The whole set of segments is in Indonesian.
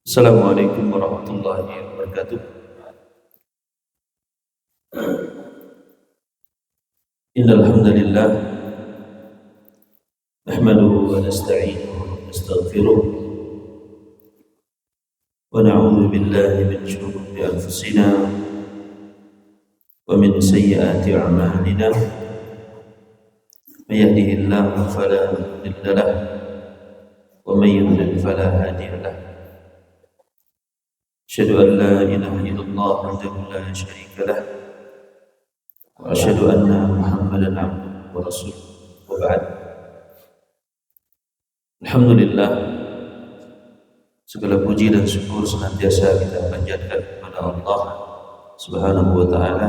Assalamualaikum warahmatullahi wabarakatuh. Innal hamdalillah nahmaduhu wa nasta'inuhu wa nastaghfiruh wa na'udzu billahi min shururi anfusina wa min sayyiati a'malina. May yahdihillahu fala mudilla lahu wa may yudlil fala hadiya lahu. Asyhadu an la ilaha illallah wahdahu la syarika lah wa asyhadu anna Muhammadan abduhu wa rasuluh. Wa ba'd. Alhamdulillah, segala puji dan syukur senantiasa kita panjatkan kepada Allah Subhanahu wa taala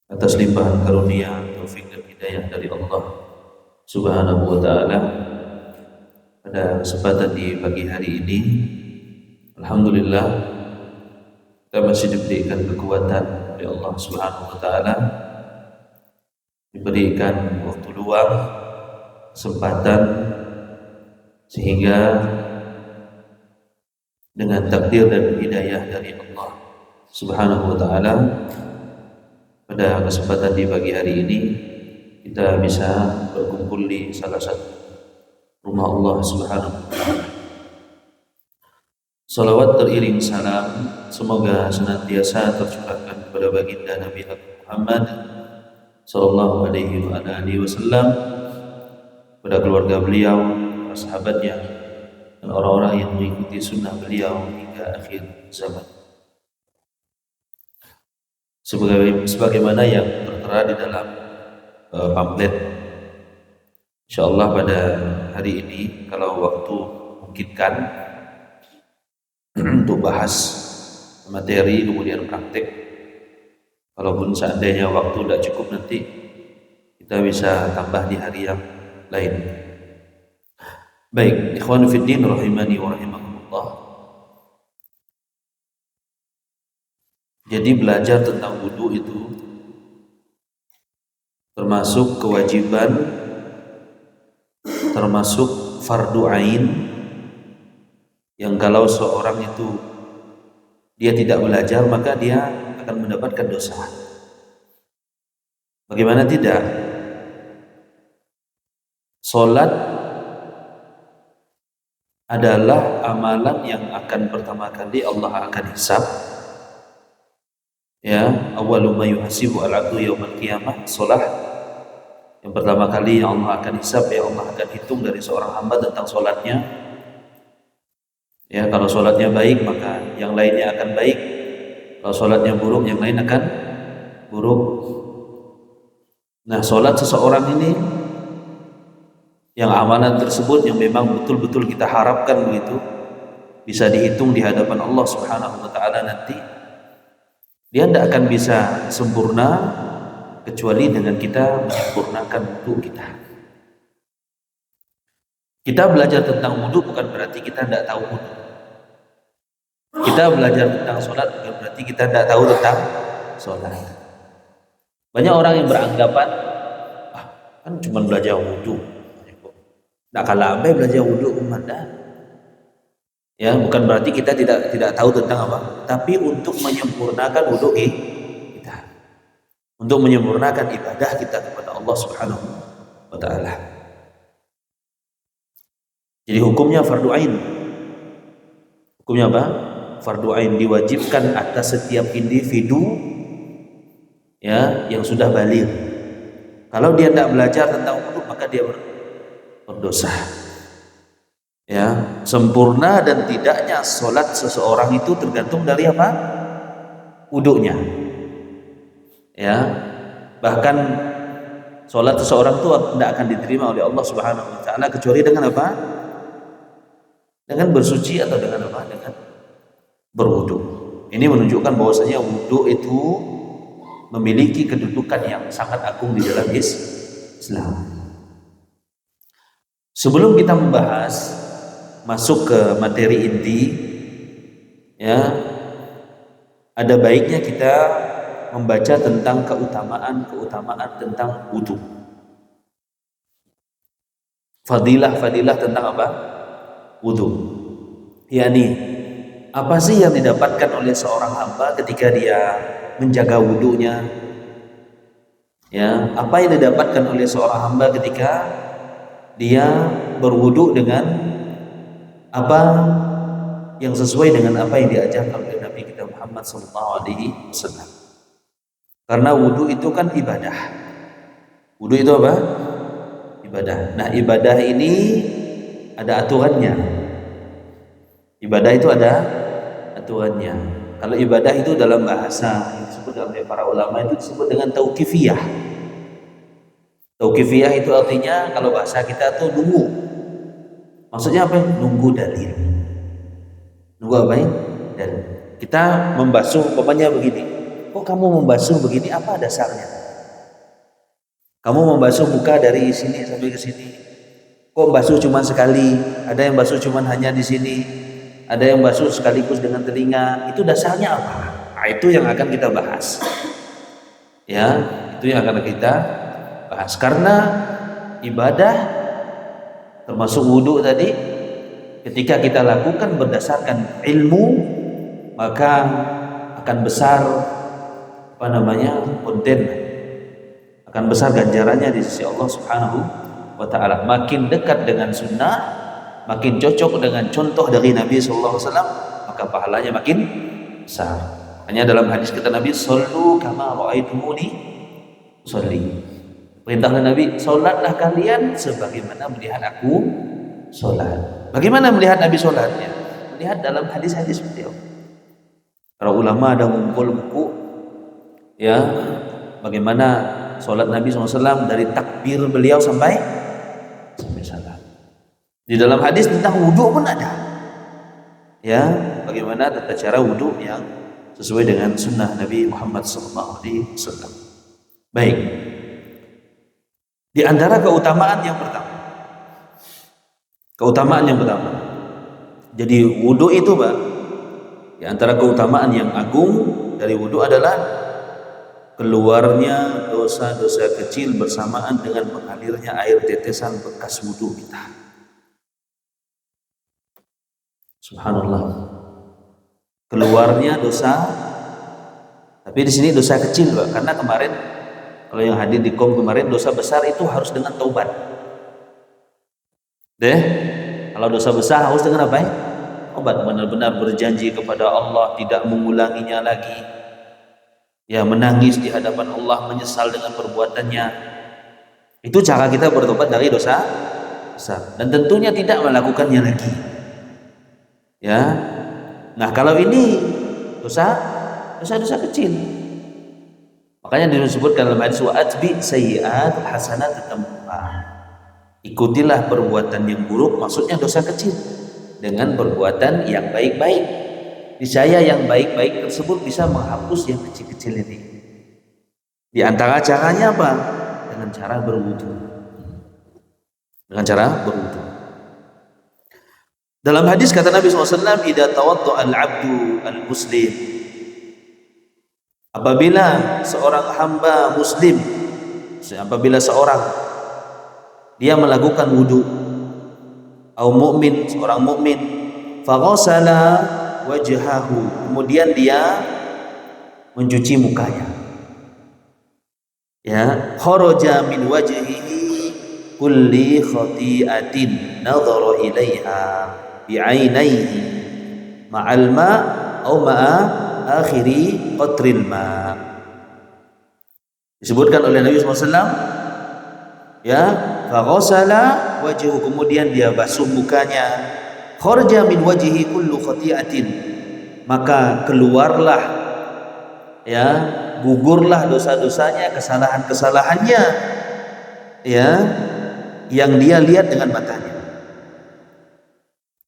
atas limpahan karunia, taufik dan hidayah dari Allah Subhanahu wa taala. Pada kesempatan di pagi hari ini, alhamdulillah, kita masih diberikan kekuatan oleh Allah Subhanahu wa taala, diberikan waktu luang, kesempatan, sehingga dengan takdir dan hidayah dari Allah Subhanahu wa taala, pada kesempatan di pagi hari ini kita bisa berkumpul di salah satu rumah Allah Subhanahu wa taala. Salawat teriring salam semoga senantiasa tercurahkan kepada baginda Nabi Muhammad sallallahu alaihi wasallam, pada keluarga beliau, para sahabatnya, dan orang-orang yang mengikuti sunnah beliau hingga akhir zaman. Sebagaimana yang tertera di dalam pamflet, insyaallah pada hari ini, kalau waktu memungkinkan, untuk bahas materi kemudian praktek. Kalaupun seandainya waktu tidak cukup, nanti kita bisa tambah di hari yang lain. Baik, ikhwan fiddin rahimani wa rahimakumullah. Jadi belajar tentang wudu itu termasuk kewajiban, termasuk fardu ain, yang kalau seorang itu dia tidak belajar maka dia akan mendapatkan dosa. Bagaimana tidak? Salat adalah amalan yang akan pertama kali Allah akan hisab. Ya, awwalu ma yuhasibu al-'abdu yaumal qiyamah shalah. Yang pertama kali yang Allah akan hisab, ya Allah akan hitung dari seorang hamba tentang salatnya. Ya, kalau salatnya baik maka yang lainnya akan baik. Kalau salatnya buruk, yang lain akan buruk. Nah, salat seseorang ini, yang amalan tersebut yang memang betul-betul kita harapkan begitu bisa dihitung di hadapan Allah Subhanahu wa taala nanti, dia tidak akan bisa sempurna kecuali dengan kita menyempurnakan wudu kita. Kita belajar tentang wudu bukan berarti kita tidak tahu wudu. Kita belajar tentang sholat bukan berarti kita tidak tahu tentang sholat. Banyak orang yang beranggapan, kan cuma belajar wudu, tidak kalah ambil belajar wudu umat dah. Ya, bukan berarti kita tidak tahu tentang apa, tapi untuk menyempurnakan wudu kita, untuk menyempurnakan ibadah kita kepada Allah Subhanahu wa taala. Jadi hukumnya fardu ain. Hukumnya apa? Fardu ain, diwajibkan atas setiap individu ya yang sudah baligh. Kalau dia tidak belajar tentang wudu maka dia berdosa. Ya, sempurna dan tidaknya sholat seseorang itu tergantung dari apa? Wudunya. Ya, bahkan Salat seseorang itu tidak akan diterima oleh Allah Subhanahu wa taala kecuali dengan apa? Dengan bersuci atau dengan apa? Dengan berwudu. Ini menunjukkan bahwasanya wudu itu memiliki kedudukan yang sangat agung di dalam Islam. Sebelum kita membahas masuk ke materi inti, ya, ada baiknya kita membaca tentang keutamaan tentang wudu. Fadilah tentang apa? Wudu. yakni apa sih yang didapatkan oleh seorang hamba ketika dia menjaga wudunya? Ya, apa yang didapatkan oleh seorang hamba ketika dia berwudu dengan apa yang sesuai dengan apa yang diajarkan oleh Nabi kita Muhammad SAW. Karena wudu itu kan ibadah. Wudu itu apa? Ibadah. Nah, ibadah ini ada aturannya. Ibadah itu ada aturannya. Kalau ibadah itu dalam bahasa yang disebut oleh para ulama itu disebut dengan tauqifiyah. Tauqifiyah itu artinya kalau bahasa kita tuh nunggu. Maksudnya apa? Nunggu dalil. Nunggu apa ya? Dalil. Kita membasuh, umpamanya begini. Kok kamu membasuh begini? Apa dasarnya? Kamu membasuh muka dari sini sampai ke sini. Kok basuh cuma sekali? Ada yang basuh cuma hanya di sini. Ada yang basuh sekaligus dengan telinga. Itu dasarnya apa? Nah, itu yang akan kita bahas. Ya, itu yang akan kita bahas. Karena ibadah termasuk wudu tadi, ketika kita lakukan berdasarkan ilmu, maka akan besar konten, akan besar ganjarannya di sisi Allah Subhanahu wa taala. Makin dekat dengan sunnah, makin cocok dengan contoh dari Nabi sallallahu alaihi wasallam, maka pahalanya makin besar. Hanya dalam hadis kata Nabi, "Shallu kama ra'aitumuni usolli." Perintah Nabi, salatlah kalian sebagaimana melihat aku salat. Bagaimana melihat Nabi salatnya? Melihat dalam hadis-hadis beliau. Para ulama ada mengumpul buku, ya, bagaimana salat Nabi SAW dari takbir beliau sampai salat. Di dalam hadis tentang wudu pun ada, ya, bagaimana tata cara wudu yang sesuai dengan sunnah Nabi Muhammad SAW. Baik, di antara keutamaan yang pertama, jadi wudu itu, Pak, di antara keutamaan yang agung dari wudu adalah keluarnya dosa-dosa kecil bersamaan dengan mengalirnya air tetesan bekas wudu kita. Subhanallah. Keluarnya dosa, tapi di sini dosa kecil, Pak, karena kemarin kalau yang hadir di kemarin dosa besar itu harus dengan taubat. Kalau dosa besar harus dengan apa ya? Taubat, benar-benar berjanji kepada Allah tidak mengulanginya lagi. Ya, menangis di hadapan Allah, menyesal dengan perbuatannya. Itu cara kita bertobat dari dosa besar, dan tentunya tidak melakukannya lagi. Ya. Nah, kalau ini dosa kecil. Makanya disebutkan dalam hadis, wa atbi sayyi'at hasanat tatammuha. Ikutilah perbuatan yang buruk, maksudnya dosa kecil, dengan perbuatan yang baik-baik. Niscaya yang baik-baik tersebut bisa menghapus yang kecil-kecil ini. Di antara caranya apa? Dengan cara berwudu. Dalam hadis kata Nabi SAW, "Idza tawadda'a al-'abdu al-muslim." Apabila seorang hamba muslim, seorang dia melakukan wudu, seorang mukmin, faghasala wajhahu, kemudian dia mencuci mukanya, ya, kharaja min wajhihi kulli khati'atin nadhara ilaiha bi'ainaihi ma'al ma' au ma'a akhiri qatril ma'. Disebutkan oleh Nabi SAW, ya, faghasala wajhahu, kemudian dia basuh mukanya, kharaja min wajhihi kullu khati'atin, maka keluarlah, ya, gugurlah dosa-dosanya, kesalahan-kesalahannya, ya yang dia lihat dengan matanya.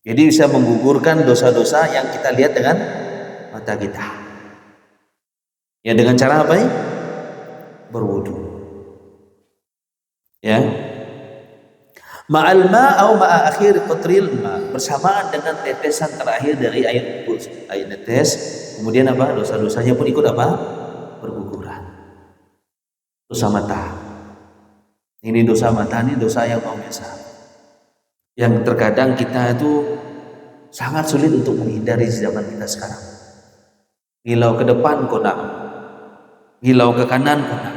Jadi bisa menggugurkan dosa-dosa yang kita lihat dengan mata kita. Ya dengan cara apa ya? Berwudu. Ya. Ma'al ma'au ma'a akhir qatril ma, bersamaan dengan tetesan terakhir dari air netes, kemudian apa? Dosa-dosanya pun ikut apa? Berguguran. Dosa mata. Ini dosa mata, ini dosa yang luar biasa. Yang terkadang kita itu sangat sulit untuk menghindari di zaman kita sekarang. Ngilau ke depan kona, ngilau ke kanan kona,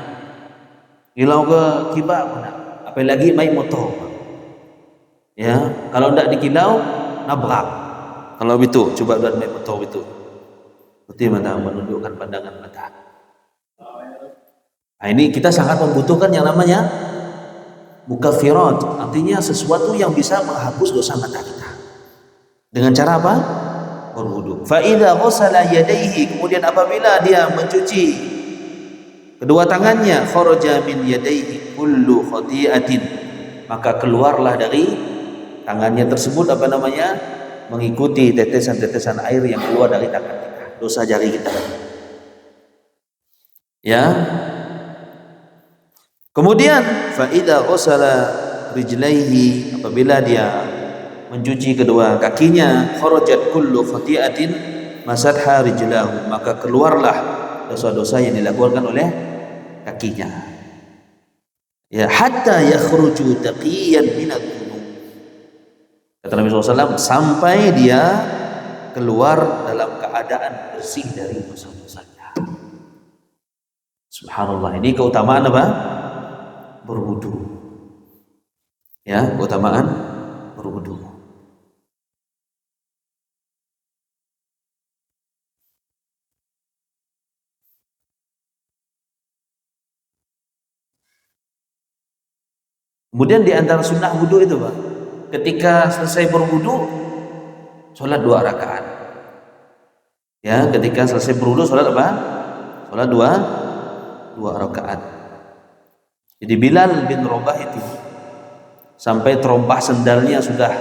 ngilau ke kibak kona, apalagi main motor. Ya, kalau tidak dikilau nabrak. Kalau itu coba buat main motor itu, berarti mata menundukkan pandangan mata. Nah, ini kita sangat membutuhkan yang namanya mukaffirat, artinya sesuatu yang bisa menghapus dosa mata kita. Dengan cara apa? Berwudu. Fa idza ghassala yadayhi, kemudian apabila dia mencuci kedua tangannya, kharaja min yadayhi kullu khati'atin, maka keluarlah dari tangannya tersebut apa namanya? Mengikuti tetesan-tetesan air yang keluar dari tangan kita, dosa jari kita. Ya. Kemudian fa idza ghassala rijlaihi, apabila dia mencuci kedua kakinya, kharajat kullu khati'atin masatha rijlahu, maka keluarlah dosa-dosa yang dilakukan oleh kakinya. Ya, hatta yakhruju taqiyan minadz dzunub. Kata Nabi SAW, sampai dia keluar dalam keadaan bersih dari dosa-dosanya. Subhanallah, ini keutamaan apa? Berwudu. Ya, keutamaan berwudu. Kemudian di antara sunnah wudu itu, Pak, ketika selesai berwudu, sholat 2 rakaat. Ya, ketika selesai berwudu sholat apa? Sholat 2 rakaat. Jadi Bilal bin Rabah itu sampai terompah sendalnya sudah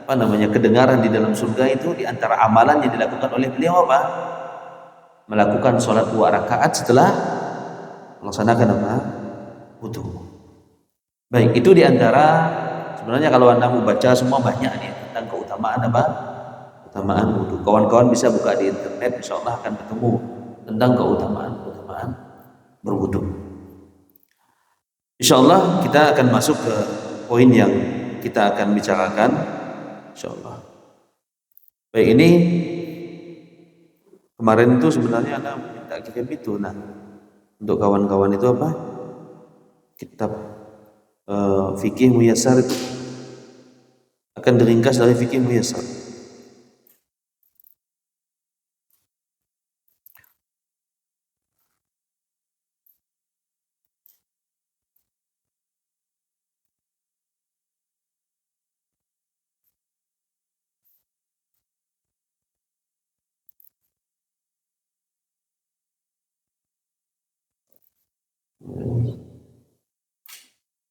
apa namanya kedengaran di dalam surga, itu di antara amalan yang dilakukan oleh beliau apa? Melakukan sholat 2 rakaat setelah melaksanakan apa? Wudu. Baik, itu diantara sebenarnya kalau Anda mau baca semua banyak nih tentang keutamaan apa? Keutamaan wudu. Kawan-kawan bisa buka di internet, insya Allah akan ketemu tentang keutamaan berwudu. Insya Allah kita akan masuk ke poin yang kita akan bicarakan, insya Allah. Baik, ini kemarin itu sebenarnya Anda minta kirim itu, nah untuk kawan-kawan itu apa? Kitab fikih muyassar itu akan diringkas dari fikih muyassar.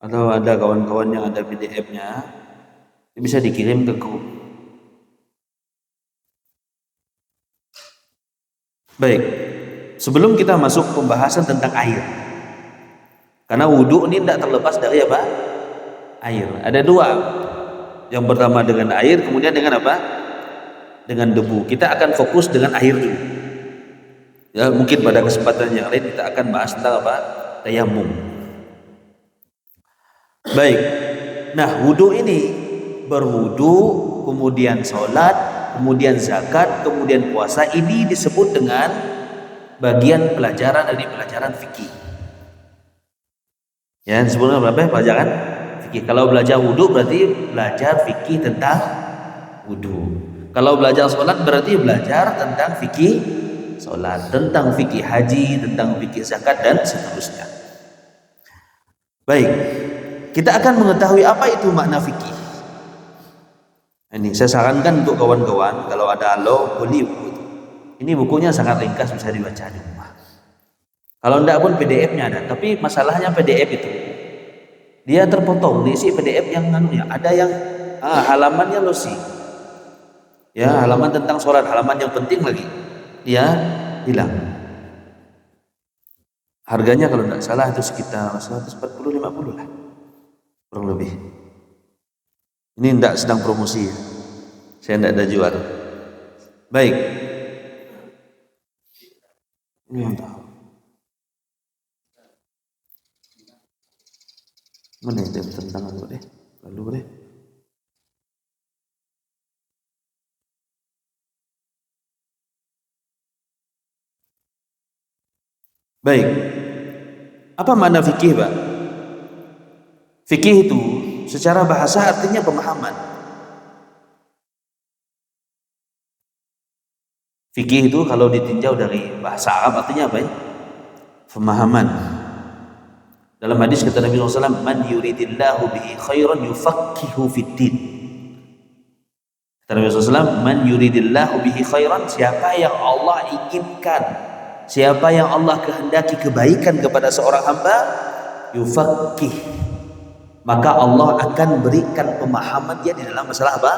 Atau ada kawan-kawan yang ada PDF-nya, bisa dikirim ke grup. Baik, sebelum kita masuk pembahasan tentang air, karena wudhu ini tidak terlepas dari apa? Air. Ada 2. Yang pertama dengan air, kemudian dengan apa? Dengan debu. Kita akan fokus dengan air dulu. Ya, mungkin pada kesempatan yang lain kita akan bahas tentang apa? Tayamum. Baik. Nah, wudhu ini, berwudhu, kemudian sholat, kemudian zakat, kemudian puasa, ini disebut dengan bagian pelajaran dari pelajaran fikih. Ya, disebut apa? Pelajaran fikih. Kalau belajar wudhu berarti belajar fikih tentang wudhu. Kalau belajar sholat berarti belajar tentang fikih sholat, tentang fikih haji, tentang fikih zakat, dan seterusnya. Baik, kita akan mengetahui apa itu makna fikih. Ini saya sarankan untuk kawan-kawan kalau ada beli buku itu. Ini bukunya sangat ringkas, bisa dibaca di rumah. Kalau tidak pun PDF-nya ada, tapi masalahnya PDF itu dia terpotong, diisi PDF yang anunya, ada yang halamannya losi, ya halaman tentang sholat, halaman yang penting lagi, dia hilang. Harganya kalau tidak salah itu sekitar 140-150 lah, kurang lebih. Ini tidak sedang promosi ya, saya tidak ada jual. Baik, ini yang tahu. Mana itu tentang itu deh, lalu deh. Baik, apa makna fikih, Pak? Fikih itu secara bahasa artinya pemahaman. Fikih itu kalau ditinjau dari bahasa Arab artinya apa ya? Pemahaman. Dalam hadis kata Nabi SAW, man yuridillahu bihi khairan yufaqihu fiddin. Kata Nabi SAW, man yuridillahu bihi khairan, siapa yang Allah inginkan, siapa yang Allah kehendaki kebaikan kepada seorang hamba, yufaqih, maka Allah akan berikan pemahaman dia di dalam masalah apa?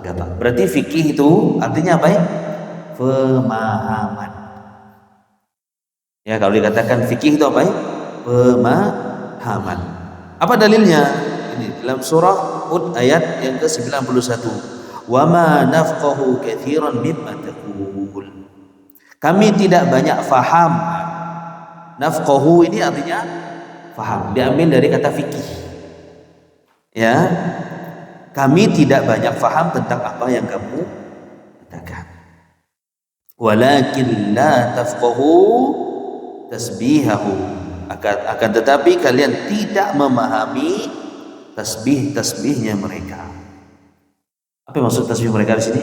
Agama. Berarti fikih itu artinya apa ya? Pemahaman. Ya, kalau dikatakan fikih itu apa ya? Pemahaman. Apa dalilnya? Ini dalam surah Hud ayat yang ke-91. Wa ma nafqahu katsiran mimma taqul. Kami tidak banyak faham. Nafqahu ini artinya faham. Diambil dari kata fikih. Ya. Kami tidak banyak faham tentang apa yang kamu katakan. Walakin la tafqahu tasbihahu, akan tetapi kalian tidak memahami tasbihnya mereka. Apa maksud tasbih mereka di sini?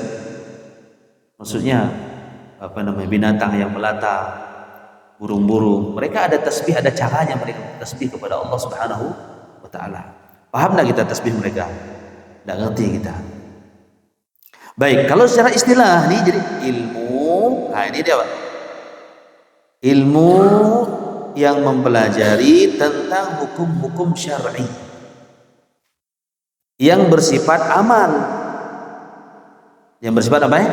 Maksudnya apa namanya, binatang yang melata, burung-burung, mereka ada tasbih, ada caranya mereka tasbih kepada Allah Subhanahu wa taala. Paham enggak kita tasbih mereka? Enggak ngerti kita. Baik, kalau secara istilah nih jadi ilmu, nah ini dia Pak. Ilmu yang mempelajari tentang hukum-hukum syar'i yang bersifat amal. Yang bersifat apa ya?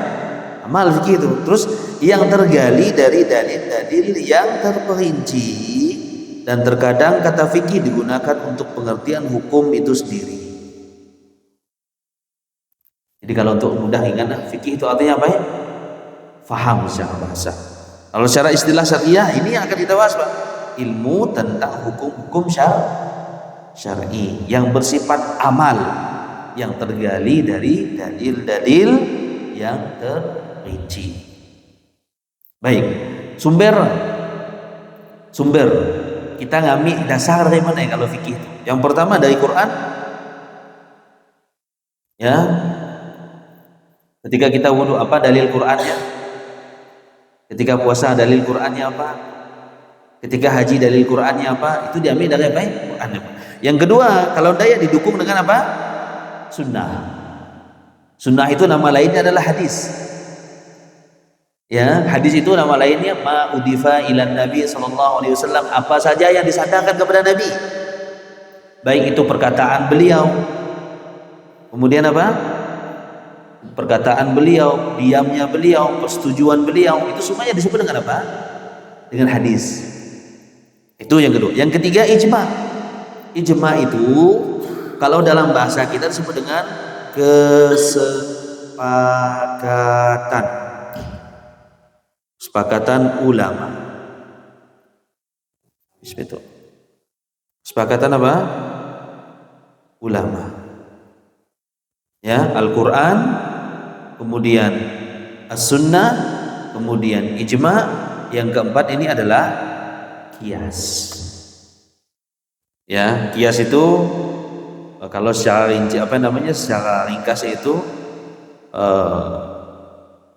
Amal fikih itu. Terus yang tergali dari dalil-dalil yang terperinci, dan terkadang kata fikih digunakan untuk pengertian hukum itu sendiri. Jadi kalau untuk mudah ingat, fikih itu artinya apa ya? Faham secara bahasa. Kalau secara istilah syariah ini yang akan kita bahas Pak, ilmu tentang hukum-hukum syar'i yang bersifat amal, yang tergali dari dalil-dalil yang terperinci. Baik, sumber kita ngambil dasar dari mana ya kalau fikih itu? Yang pertama dari Quran. Ya. Ketika kita wudu apa dalil Qur'annya? Ketika puasa dalil Qur'annya apa? Ketika haji dalil Qur'annya apa? Itu diambil dari apa ya? Qur'annya. Yang kedua, kalau daya didukung dengan apa? Sunnah. Sunnah itu nama lainnya adalah hadis. Ya, hadis itu nama lainnya ma udifa ilan Nabi sallallahu alaihi wasallam, apa saja yang disandarkan kepada Nabi. Baik itu perkataan beliau. Kemudian apa? Perkataan beliau, diamnya beliau, persetujuan beliau, itu semuanya disebut dengan apa? Dengan hadis. Itu yang kedua. Yang ketiga ijma. Ijma itu kalau dalam bahasa kita disebut dengan kesepakatan. Kesepakatan ulama. Itu. Kesepakatan apa? Ulama. Ya, Al-Qur'an, kemudian As-Sunnah, kemudian Ijma, yang keempat ini adalah Qiyas. Ya, Qiyas itu kalau secara rinci secara ringkas itu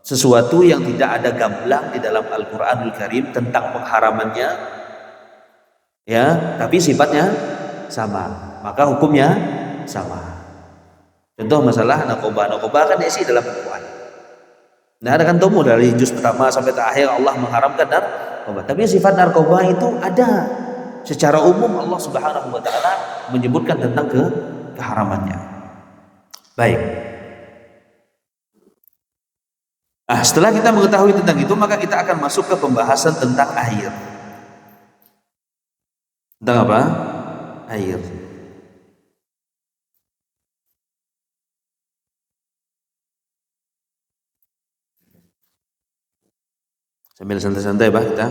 sesuatu yang tidak ada gamblang di dalam Al-Qur'anul Karim tentang pengharamannya, ya, tapi sifatnya sama, maka hukumnya sama. Contoh masalah narkoba kan diisi dalam Al-Quran. Nah, ada kan temu dari juz pertama sampai terakhir Allah mengharamkan narkoba. Tapi sifat narkoba itu ada secara umum Allah Subhanahu wa taala menyebutkan tentang keharamannya. Baik. Setelah kita mengetahui tentang itu, maka kita akan masuk ke pembahasan tentang air. Tentang apa? Air. Sambil santai-santai bah kita.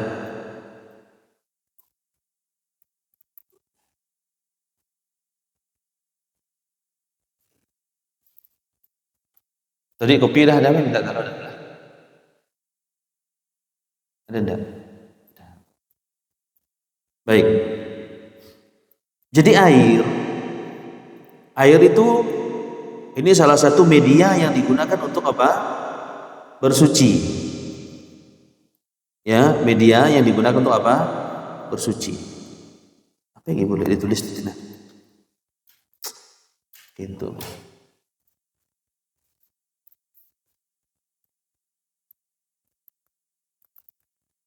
Tadi kopi dah ada, minta taruh dah. Ada enggak? Baik. Jadi air itu ini salah satu media yang digunakan untuk apa? Bersuci. Ya, media yang digunakan untuk apa? Bersuci. Apa yang boleh ditulis di sini? Gitu.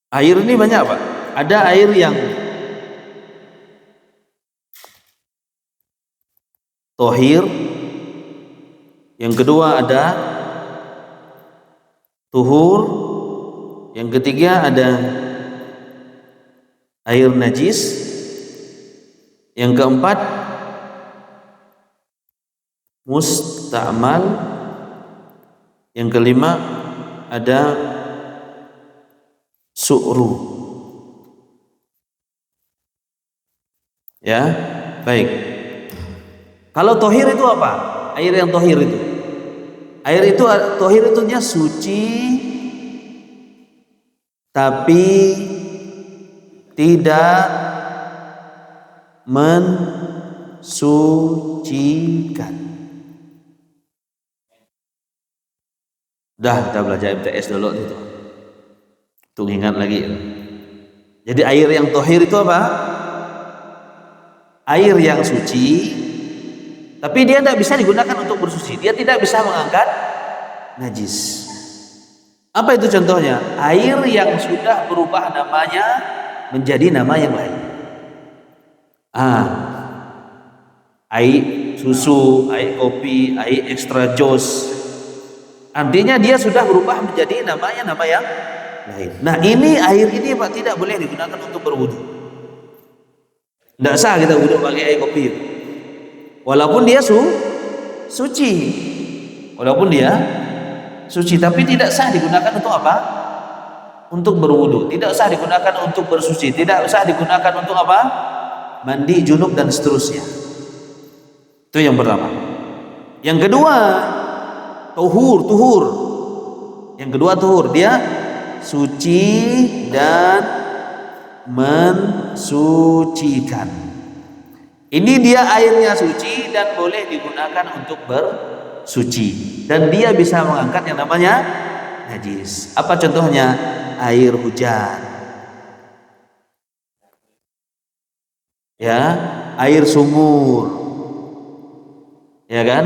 Air ini banyak Pak. Ada air yang tohir, yang kedua ada tuhur, yang ketiga ada air najis, yang keempat musta'mal, yang kelima ada su'ru. Ya, baik. Kalau tohir itu apa? Air yang tohir itu. Air itu tohir itunya suci, tapi tidak mensucikan. Dah kita belajar MTS dulu itu. Tuh ingat lagi. Jadi air yang tohir itu apa? Air yang suci, tapi dia tidak bisa digunakan untuk bersuci. Dia tidak bisa mengangkat najis. Apa itu contohnya? Air yang sudah berubah namanya menjadi nama yang lain. Air susu, air kopi, air extra jos. Artinya dia sudah berubah menjadi namanya nama yang lain. Nah, ini air ini Pak tidak boleh digunakan untuk berwudu. Tidak sah kita wudhu pakai air kopi. Walaupun dia suci. Walaupun dia suci, tapi tidak sah digunakan untuk apa? Untuk berwudu. Tidak sah digunakan untuk bersuci. Tidak sah digunakan untuk apa? Mandi junub dan seterusnya. Itu yang pertama. Yang kedua, tuhur. Yang kedua tuhur, dia suci dan mensucikan. Ini dia airnya suci dan boleh digunakan untuk bersuci, dan dia bisa mengangkat yang namanya najis. Apa contohnya? Air hujan, ya, air sumur, ya kan,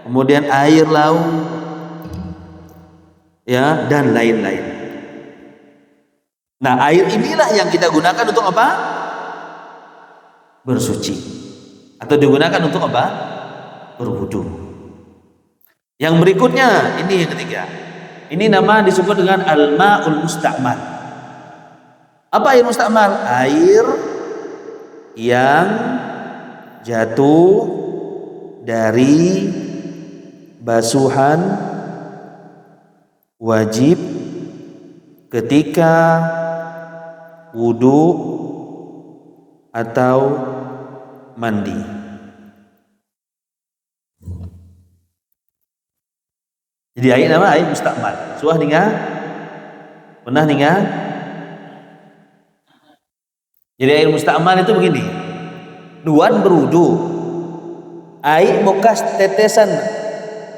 kemudian air laut, ya, dan lain-lain. Nah, air inilah yang kita gunakan untuk apa? Bersuci. Atau digunakan untuk apa? Berwudu. Yang berikutnya, ini yang ketiga. Ini nama disebut dengan al-ma'ul musta'mal. Apa air musta'mal? Air yang jatuh dari basuhan wajib ketika wudu atau mandi. Jadi air nama air musta'mal. Suah ninga? Pernah ninga? Jadi air musta'mal itu begini. Duan berwudu. Air bekas tetesan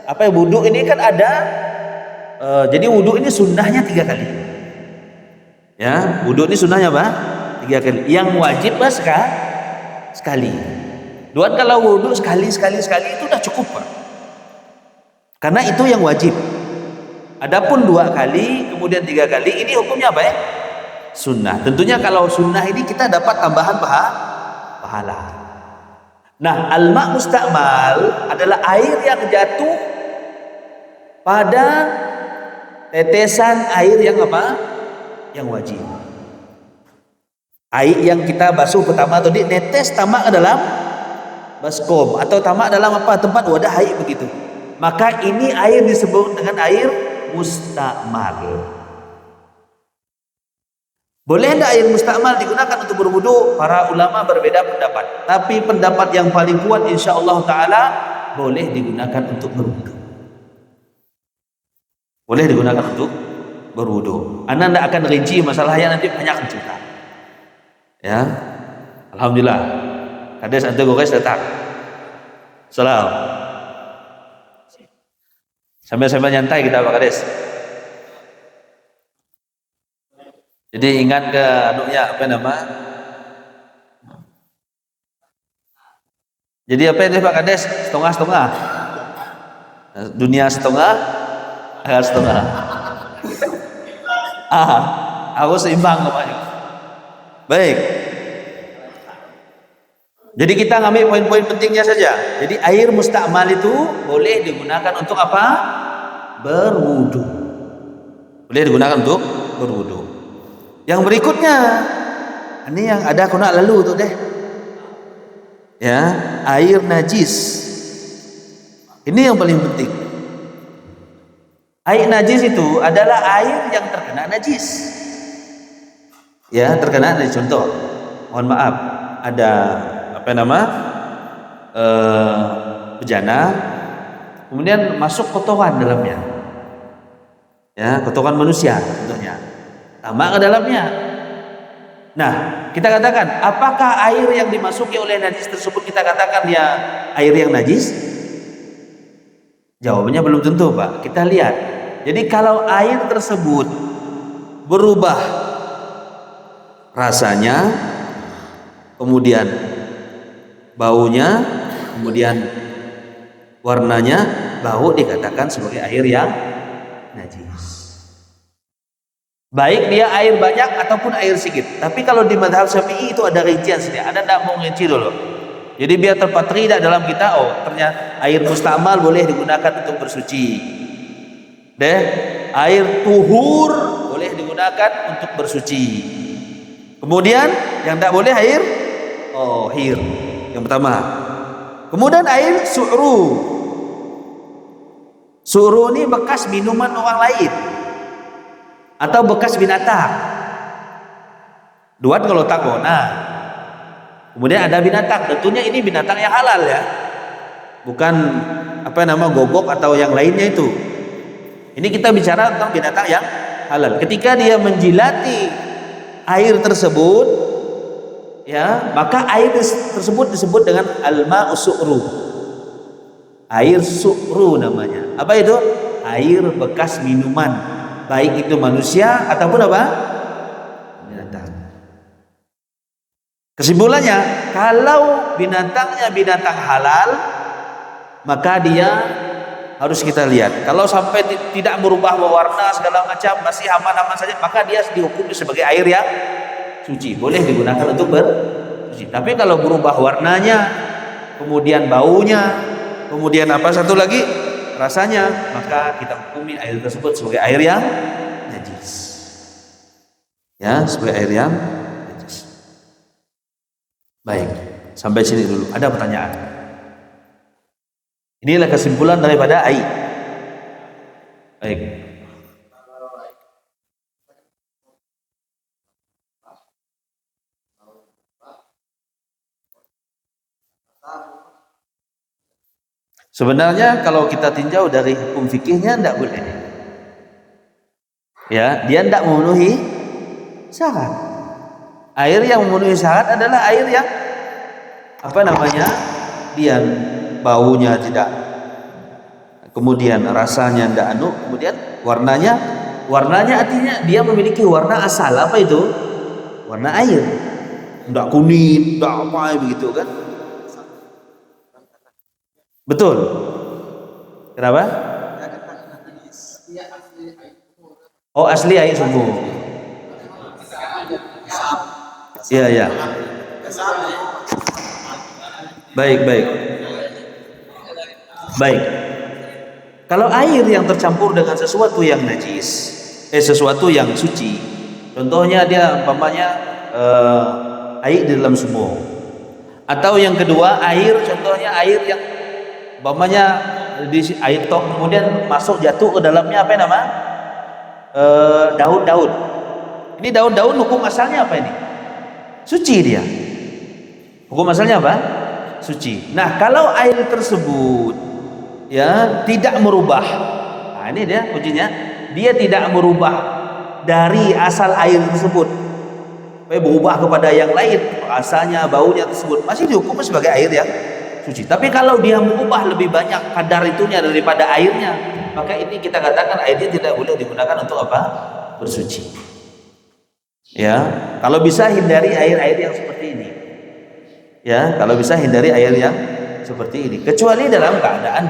apa ya, wudu ini kan ada jadi wudu ini sunnahnya 3 kali. Ya, wudu ini sunnahnya apa? 3 kali. Yang wajib Pak sekali. Duan kalau wudu sekali itu udah cukup Pak. Karena itu yang wajib. Adapun 2 kali, kemudian 3 kali, ini hukumnya apa ya? sunnah. Tentunya kalau sunnah ini kita dapat tambahan pahala. Nah, al-ma' musta'mal adalah air yang jatuh pada tetesan air yang apa? Yang wajib. Air yang kita basuh pertama tadi netes tamak ke dalam baskom atau tamak dalam apa? Tempat wadah air begitu. Maka ini air disebut dengan air musta'mal. Boleh tidak air mustakmal digunakan untuk berwudu? Para ulama berbeda pendapat. Tapi pendapat yang paling kuat insya-Allah taala boleh digunakan untuk berwudu. Boleh digunakan untuk berwudu. Anda tidak akan rinci masalahnya nanti banyak cerita. Ya. Alhamdulillah. Kades antu guys datang. Salam. Sambil-sambil nyantai kita Pak Kades. Jadi ingat ke anaknya apa nama? Jadi apa itu Pak Kades? Setengah-setengah. Dunia setengah, akhirat setengah. Aku seimbang kemarin. Baik. Jadi kita ngambil poin-poin pentingnya saja. Jadi air mustakmal itu boleh digunakan untuk apa? Berwudu. Boleh digunakan untuk berwudu. Yang berikutnya, ini yang ada kena lalu tuh deh. Ya, air najis. Ini yang paling penting. Air najis itu adalah air yang terkena najis. Ya, terkena najis. Contoh, mohon maaf, ada apa nama? Bejana, kemudian masuk kotoran dalamnya. Ya, kotoran manusia contohnya. Tamak ke dalamnya. Nah, kita katakan, apakah air yang dimasuki oleh najis tersebut kita katakan dia air yang najis? Jawabannya belum tentu, Pak. Kita lihat. Jadi kalau air tersebut berubah rasanya, kemudian baunya, kemudian warnanya, bau dikatakan sebagai air yang najis. Baik dia air banyak ataupun air sedikit. Tapi kalau di mazhab Syafi'i itu ada rincian sedikit. Anda tidak mau rinci dulu. Jadi biar terpatri dalam kita, oh ternyata air mustakmal boleh digunakan untuk bersuci. Deh, air tuhur boleh digunakan untuk bersuci. Kemudian yang tidak boleh air hir. Yang pertama. Kemudian air su'ru. Su'ru ini bekas minuman orang lain. Atau bekas binatang. Duat kalau tak nah. Kemudian ada binatang, tentunya ini binatang yang halal ya. Bukan apa nama gogok atau yang lainnya itu. Ini kita bicara tentang binatang yang halal. Ketika dia menjilati air tersebut ya, maka air tersebut disebut dengan al-ma'u su'ru. Air su'ru namanya. Apa itu? Air bekas minuman. Baik itu manusia ataupun apa? Binatang. Kesimpulannya, kalau binatangnya binatang halal, maka dia harus kita lihat. Kalau sampai tidak berubah warna segala macam, masih aman-aman saja, maka dia dihukum sebagai air yang suci. Boleh digunakan untuk bersuci. Tapi kalau berubah warnanya, kemudian baunya, kemudian apa satu lagi? Rasanya, maka kita hukumi air tersebut sebagai air yang najis. Ya, sebagai air yang najis. Baik, sampai sini dulu. Ada pertanyaan? Inilah kesimpulan daripada air. Baik. Sebenarnya kalau kita tinjau dari hukum fikihnya tidak boleh. Ya, dia tidak memenuhi syarat. Air yang memenuhi syarat adalah air yang apa namanya? Dia baunya tidak, kemudian rasanya tidak kemudian warnanya artinya dia memiliki warna asal. Apa itu? Warna air. Tidak kuning, tidak apa begitu kan? Betul. Kenapa? Oh, asli air sumur. Iya, ya. Baik, baik. Baik. Kalau air yang tercampur dengan sesuatu yang najis, sesuatu yang suci, contohnya dia umpamanya air di dalam sumur, atau yang kedua air, contohnya air yang umpamanya di air tok kemudian masuk jatuh ke dalamnya apa nama daun-daun. Ini daun-daun hukum asalnya apa ini? Suci dia. Hukum asalnya apa? Suci. Nah, kalau air tersebut ya tidak merubah, nah ini dia kuncinya, dia tidak merubah dari asal air tersebut, berubah kepada yang lain, rasanya, baunya tersebut, masih dihukum sebagai air yang suci. Tapi kalau dia mengubah lebih banyak kadar itunya daripada airnya, maka ini kita katakan airnya tidak boleh digunakan untuk apa? Bersuci. Ya, kalau bisa hindari air-air yang seperti ini. Ya, kalau bisa hindari air yang seperti ini, kecuali dalam keadaan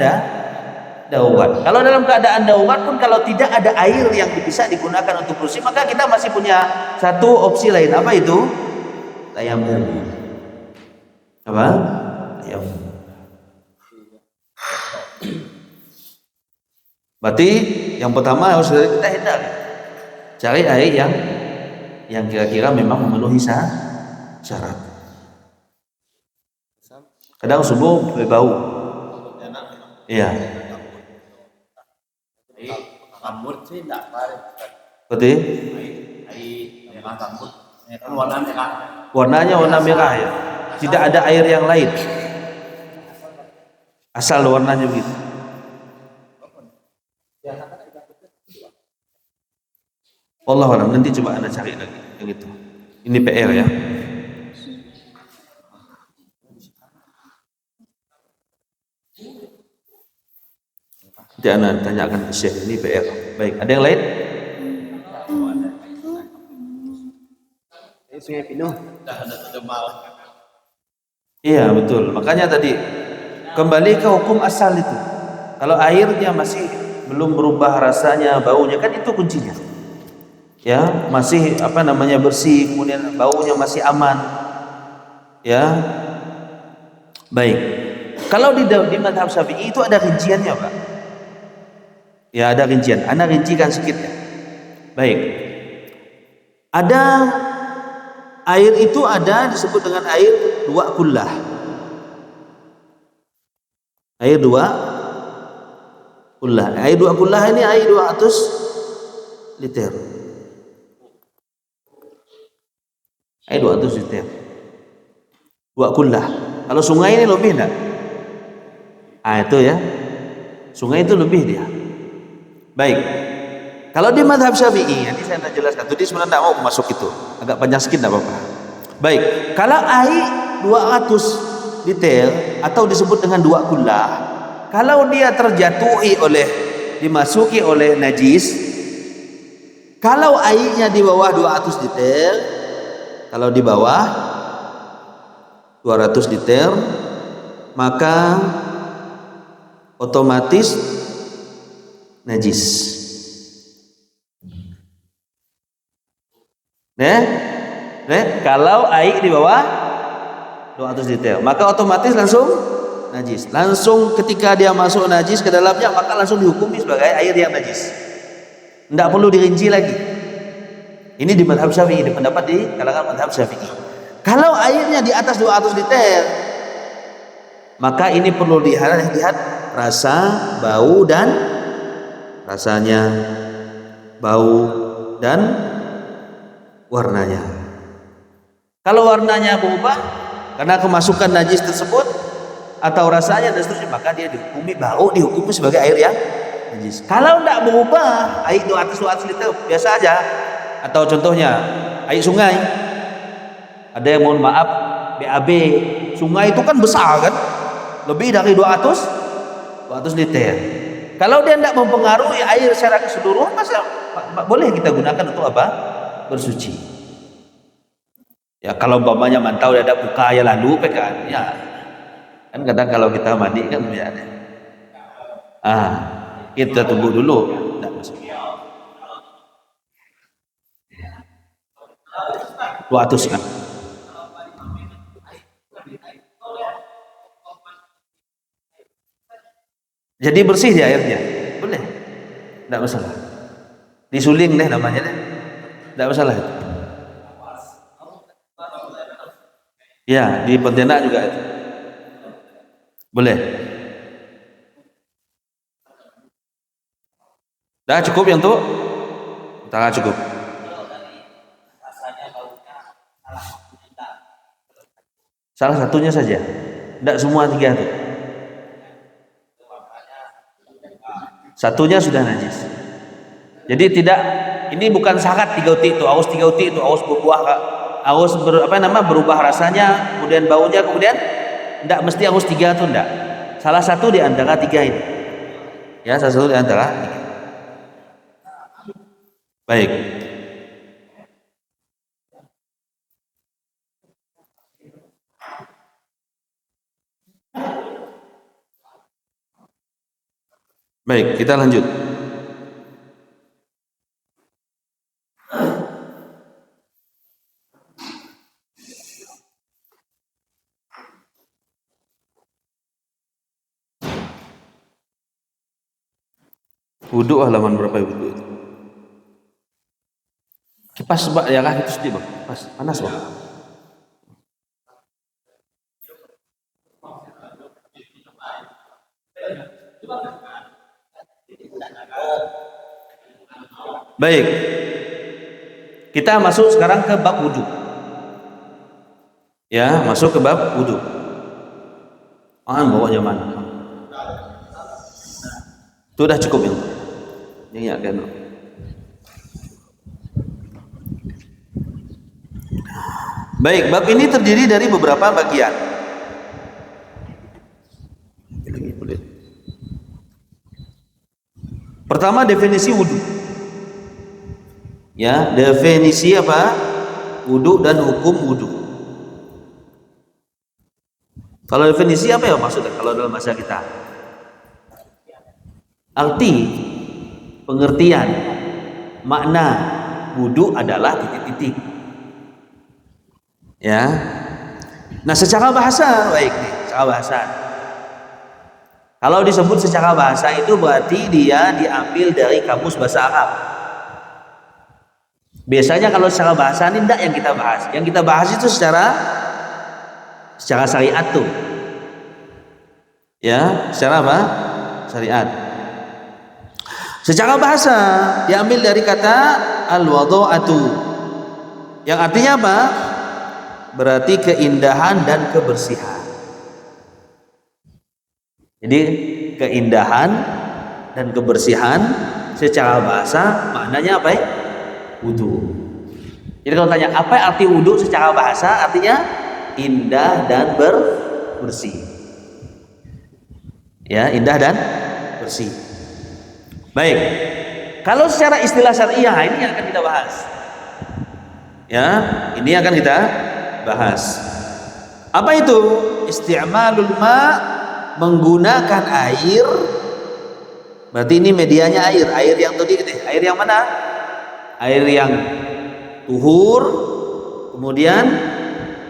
darurat. Kalau dalam keadaan darurat pun, kalau tidak ada air yang bisa digunakan untuk bersih, maka kita masih punya satu opsi lain. Apa itu? Tayamum. Apa? Tayamum. Berarti yang pertama harus kita hindari, cari air yang kira-kira memang memenuhi syarat. Kadang subuh berbau. Iya. Rambut sih enggak paling. Berarti Merah rambut. Kan warna merah. Warnanya warna merah ya. Tidak ada air yang lain. Asal warnanya begitu. Allah alam, nanti coba Anda cari lagi yang itu. Ini PR ya. Nanti Anda tanyakan ke Syekh, ini PR. Baik, ada yang lain? Sungai Pinuh. Iya betul. Makanya tadi kembali ke hukum asal itu. Kalau airnya masih belum berubah rasanya, baunya, kan itu kuncinya. Ya, masih apa namanya bersih, kemudian baunya masih aman. Ya. Baik. Kalau di mazhab Syafi'i itu ada rinciannya, Pak. Ya, ada rincian. Anda rincikan sedikit ya. Baik. Ada air itu ada disebut dengan air dua kullah. Air dua kullah. Air dua kullah ini air 200 liter. Air 200 liter. Dua kullah. Kalau sungai ini lebih enggak? Ah itu ya. Sungai itu lebih dia. Baik. Kalau di mazhab Syafi'i, nanti saya akan jelaskan. Tadi sebenarnya tidak mau masuk itu. Agak panjang sedikit tidak apa-apa. Baik. Kalau air 200 liter atau disebut dengan dua kullah, kalau dia terjatuhi dimasuki oleh najis, kalau airnya di bawah 200 liter, kalau di bawah 200 liter, maka otomatis najis. Kalau air di bawah 200 liter, maka otomatis langsung najis. Langsung ketika dia masuk najis ke dalamnya, maka langsung dihukumi sebagai air yang najis. Tidak perlu dirinci lagi. Ini di mazhab Syafi'i, di pendapat di kalangan mazhab Syafi'i. Kalau airnya di atas 200 liter, maka ini perlu lihat rasa, bau dan rasanya, bau dan warnanya. Kalau warnanya berubah karena kemasukan najis tersebut atau rasanya dan seterusnya, maka dia dihukumi sebagai air yang najis. Kalau tidak berubah, air 200 liter biasa aja, atau contohnya air sungai, ada yang mohon maaf BAB, sungai itu kan besar kan, lebih dari 200 liter. Kalau dia tidak mempengaruhi air secara keseluruhan, masa boleh kita gunakan untuk apa? Bersuci. Ya kalau umpamanya mantau ada buka ya lalu pekan ya. Kan kadang kalau kita mandi kan ya ada. Kita tunggu dulu. Tidak masuk. 200 kan. Jadi bersih dia airnya, boleh, tidak masalah. Disuling deh namanya deh, tidak masalah itu. Ya, di Pontianak juga itu. Boleh. Dah cukup yang tuh? Tak cukup. Salah satunya saja. Tidak semua tiga itu. Satunya sudah najis. Jadi tidak, ini bukan syarat 3 uti itu, aus 3 uti itu, aus berbuah, aus berubah rasanya, kemudian baunya, kemudian tidak mesti aus 3 itu tidak. Salah satu di antara 3 ini. Ya, salah satu di antara 3. Baik. Baik, kita lanjut. Wudhu halaman berapa wudhu itu? Kipas bak ya kah itu sedih bang? Pas panas bang. Baik. Kita masuk sekarang ke bab wudhu. Ya, masuk ke bab wudhu. Bawa zaman. Itu udah cukup ya. Ini ya kan. Baik, bab ini terdiri dari beberapa bagian. Pertama, definisi wudhu. Ya, definisi apa? Wudhu dan hukum wudhu. Kalau definisi apa ya maksudnya kalau dalam bahasa kita? Arti, pengertian, makna wudhu adalah titik-titik. Ya. Nah, secara bahasa baik nih, secara bahasa. Kalau disebut secara bahasa itu berarti dia diambil dari kamus bahasa Arab. Biasanya kalau secara bahasa ini tidak yang kita bahas. Yang kita bahas itu secara syariat tuh. Ya, secara apa? Syariat. Secara bahasa diambil dari kata al-wadha'atu. Yang artinya apa? Berarti keindahan dan kebersihan. Jadi keindahan dan kebersihan secara bahasa maknanya apa ya? Wudhu. Jadi kalau tanya apa arti wudhu secara bahasa, artinya indah dan bersih. Ya, indah dan bersih. Baik. Kalau secara istilah syariah ini yang akan kita bahas. Ya, ini akan kita bahas. Apa itu? Isti'malul ma', menggunakan air. Berarti ini medianya air. Air yang tadi, air yang mana? Air yang tuhur, kemudian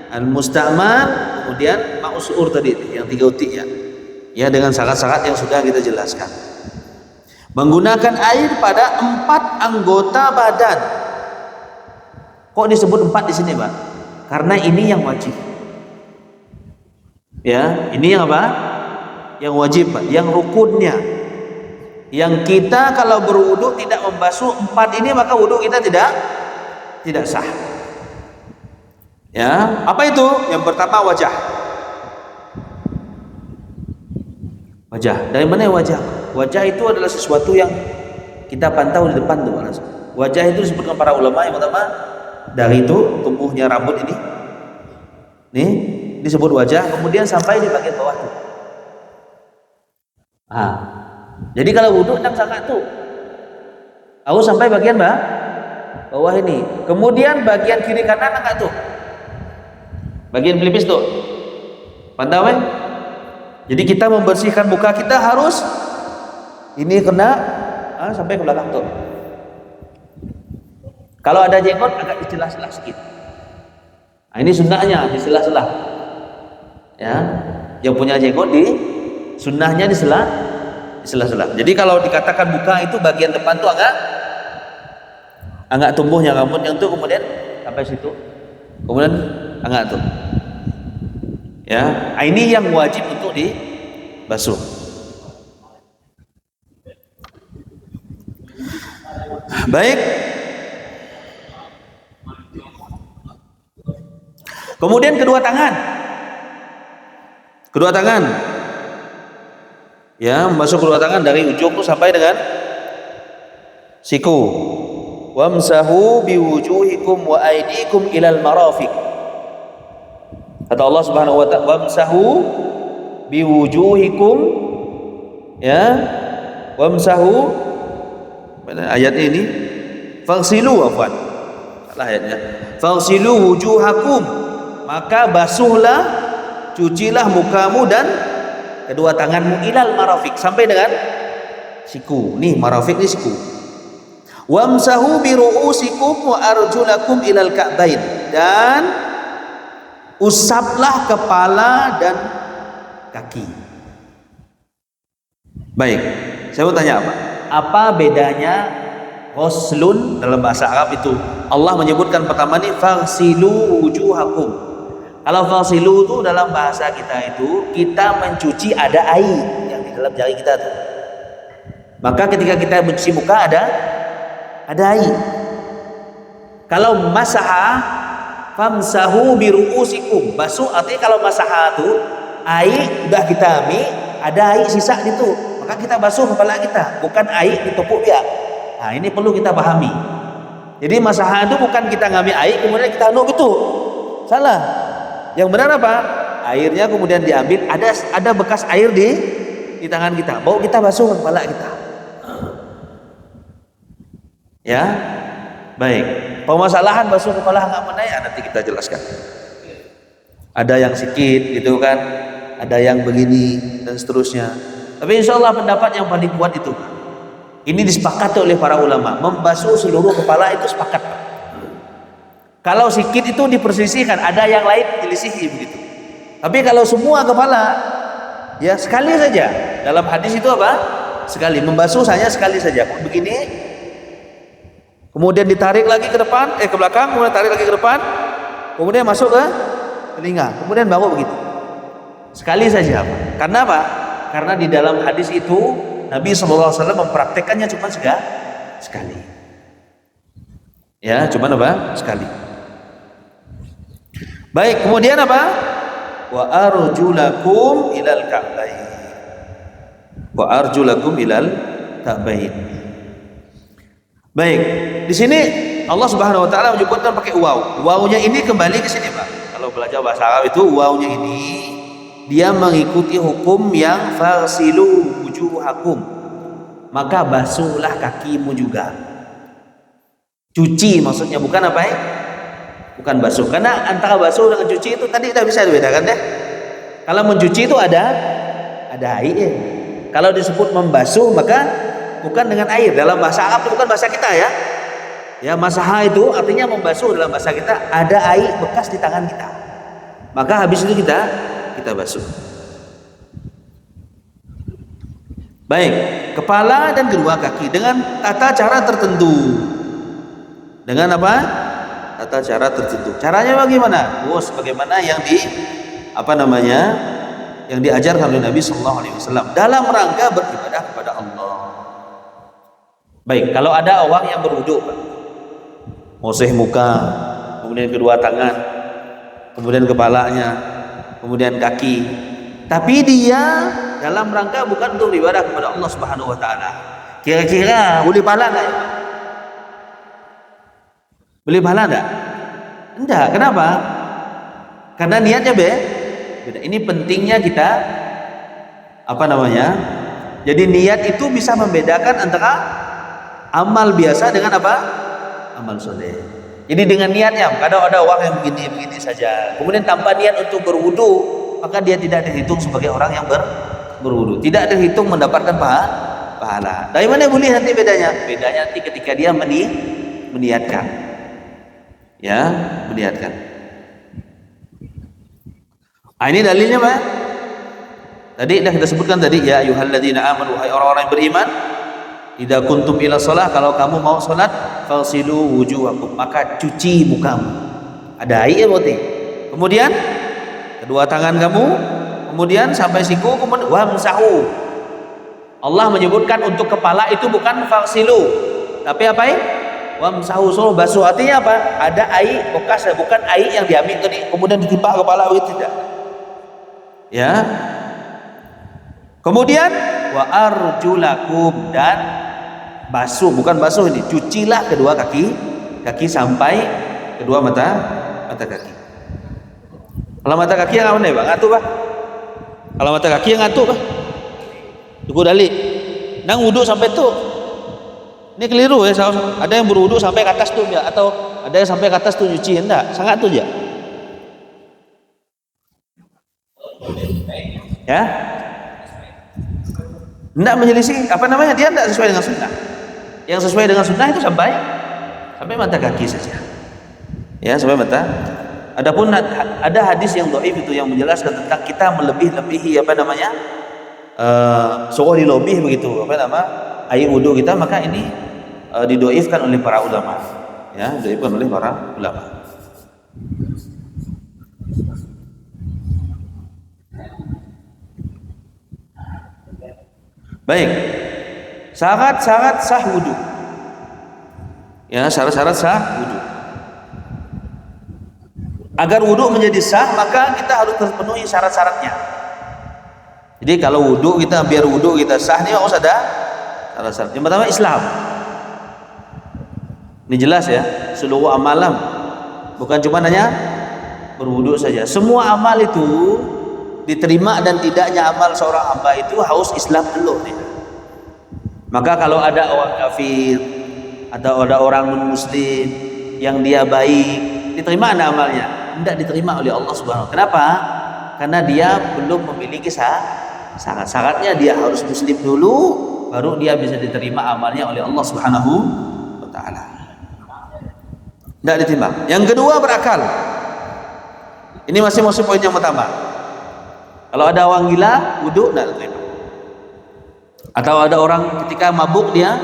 al-musta'mal, kemudian ma'usur tadi yang 3 uti ya. Ya, dengan syarat-syarat yang sudah kita jelaskan. Menggunakan air pada 4 anggota badan. Kok disebut 4 di sini, Pak? Karena ini yang wajib. Ya, ini yang apa? Yang wajib, Pak, yang rukunnya. Yang kita kalau berwudu tidak membasuh 4 ini, maka wudu kita tidak sah. Ya, apa itu? Yang pertama wajah. Wajah. Dari mana wajah? Wajah itu adalah sesuatu yang kita pantau di depan tuh. Wajah itu disebutkan para ulama yang pertama dari itu tumbuhnya rambut ini. Nih, disebut wajah, kemudian sampai di bagian bawah tuh. Jadi kalau wudhu enam sangat tuh. Aku sampai bagian bawah ini. Kemudian bagian kiri kanan enggak tuh. Bagian pelipis tuh. Pantau ya? Jadi kita membersihkan muka kita harus ini kena sampai ke belakang tuh. Kalau ada jenggot agak dicelah-celah sedikit. Nah, ini sunnahnya di sela-sela. Ya, yang punya jenggot di sunnahnya di di sela-sela. Jadi kalau dikatakan buka itu bagian depan tuh agak tumbuhnya rambutnya itu kemudian sampai situ. Kemudian agak tuh. Ya, ini yang wajib untuk dibasuh. Baik. Kemudian kedua tangan. Kedua tangan. Ya, membasuh kedua tangan dari ujung tuh sampai dengan siku. Wamsahu biwujuhikum wa aydikum ilal marafiq. Kata Allah Subhanahu wa ta'ala, wamsahu biwujuhikum, ya, wamsahu, ayat ini faghsilu, afwan, salah ayatnya, faghsilu wujuhakum, maka basuhlah, cucilah mukamu dan kedua tanganmu ilal marafiq, sampai dengan siku. Nih marafiq ini siku. Wamsahu bi ru'usikum wa arjulakum ilal ka'bain, dan usaplah kepala dan kaki. Baik, saya mau tanya apa bedanya ghuslun dalam bahasa Arab itu? Allah menyebutkan pertama nih faghsilu wujuhakum. Kalau faghsilu itu dalam bahasa kita itu kita mencuci, ada air yang di dalam jari kita tuh. Maka ketika kita mencuci muka ada air. Kalau masaha, famsahu biru'usikum, basuh artinya kalau masaha itu air udah kita ambil, ada air sisa gitu, maka kita basuh kepala kita, bukan air ditepuk dia. Nah, ini perlu kita pahami. Jadi masaha itu bukan kita ngambil air kemudian kita anu gitu, salah. Yang benar apa? Airnya kemudian diambil, ada bekas air di tangan kita, baru kita basuh kepala kita. Ya, baik. Permasalahan basuh kepala nggak menaik, nanti kita jelaskan. Ada yang sikit gitu kan, ada yang begini dan seterusnya. Tapi insya Allah pendapat yang paling kuat itu, ini disepakati oleh para ulama, membasuh seluruh kepala itu sepakat. Kalau sikit itu dipersisihkan, ada yang lain dilisihi begitu. Tapi kalau semua kepala, ya sekali saja. Dalam hadis itu apa? Sekali, membasuh hanya sekali saja. Begini. Kemudian ditarik lagi ke depan, ke belakang, kemudian tarik lagi ke depan, kemudian masuk ke telinga, kemudian baru begitu. Sekali saja. Karena apa? Karena di dalam hadis itu Nabi SAW mempraktekannya cuma sekali. Ya, cuma apa? Sekali. Baik, kemudian apa? Wa arjulakum ilal ka'bain. Wa arjulakum ilal ka'bain. Baik, di sini Allah Subhanahu wa taala menyebutkan pakai waw. Wawnya ini kembali ke sini, Pak. Kalau belajar bahasa Arab itu wawnya ini dia mengikuti hukum yang faghsilu wujuhakum. Maka basuhlah kakimu juga. Cuci maksudnya, bukan apa ya? Bukan basuh. Karena antara basuh dengan cuci itu tadi tidak bisa dibedakan deh. Kalau mencuci itu ada air. Kalau disebut membasuh maka bukan dengan air. Dalam bahasa Arab itu bukan bahasa kita ya. Ya, masaha itu artinya membasuh dalam bahasa kita, ada air bekas di tangan kita. Maka habis itu kita basuh. Baik, kepala dan kedua kaki dengan tata cara tertentu. Dengan apa? Tata cara tertentu. Caranya bagaimana? Bagaimana yang yang diajarkan oleh Nabi Sallallahu Alaihi Wasallam dalam rangka beribadah kepada Allah. Baik, kalau ada orang yang berwudu, moseh muka, kemudian kedua tangan, kemudian kepalanya, kemudian kaki, tapi dia dalam rangka bukan untuk beribadah kepada Allah Subhanahu wa taala. Kira-kira boleh pahala enggak ya? Boleh pahala enggak? Enggak, kenapa? Karena niatnya beda. Ini pentingnya kita jadi niat itu bisa membedakan antara amal biasa dengan apa? Amal soleh. Jadi dengan niatnya, kadang ada orang yang begini saja, kemudian tanpa niat untuk berwudu, maka dia tidak dihitung sebagai orang yang berwudu, tidak dihitung mendapatkan pahala. Dari mana boleh nanti bedanya? Bedanya nanti ketika dia meniatkan. Ya, meniatkan. Ini dalilnya Pak. Tadi dah kita sebutkan tadi, ya ayyuhalladzina amanu, wahai orang-orang yang beriman, idza kuntum ila shalah, kalau kamu mau salat, falsilu wujuhakum, maka cuci mukamu. Ada air ya berarti. Kemudian kedua tangan kamu, kemudian sampai siku, kemudian wamsahu. Allah menyebutkan untuk kepala itu bukan falsilu, tapi apa ya? Wamsahu, suruh basuh. Artinya apa? Ada air bekas, bukan air yang diambil tadi kemudian ditimpa kepala, itu tidak. Ya. Kemudian wa arjulakum, dan basuh, bukan basuh ini, cucilah kedua kaki sampai kedua mata kaki. Kalau mata kaki yang mana Bang? Ngatu Bang? Kalau mata kaki yang ngatu Bang? Cukup dalik. Nang wudhu sampai tu. Ini keliru ya, ada yang berwudhu sampai ke atas tu ya, atau ada yang sampai ke atas tu nyuci, enggak, sangat tu aja. Ya? Enggak menyelisih, apa namanya, dia enggak sesuai dengan sunnah. Yang sesuai dengan sunnah itu sampai mata kaki saja. Ya, sampai mata. Adapun ada hadis yang dhaif itu yang menjelaskan tentang kita melebih-lebihi apa namanya? Seolah dilebih begitu, apa nama? Air wudu kita, maka ini didoifkan oleh para ulama. Ya, didoifkan oleh para ulama. Baik, syarat-syarat sah wudu. Ya, syarat-syarat sah wudu. Agar wudu menjadi sah, maka kita harus terpenuhi syarat-syaratnya. Jadi kalau wudu kita, biar wudu kita sah, ini harus ada syarat-syarat. Yang pertama Islam. Ini jelas ya, seluruh amalan, bukan cuma hanya berwudu saja. Semua amal itu diterima dan tidaknya amal seorang hamba itu harus Islam dulu nih. Maka kalau ada orang kafir atau ada orang non muslim yang dia baik, diterima anda amalnya? Tidak diterima oleh Allah Subhanahu wa taala. Kenapa? Karena dia belum memiliki syarat-syaratnya. Dia harus muslim dulu, baru dia bisa diterima amalnya oleh Allah Subhanahu wa taala. Tidak diterima. Yang kedua, berakal. Ini masih poin yang pertama. Kalau ada orang gila, wudu tidak diterima. Atau ada orang ketika mabuk dia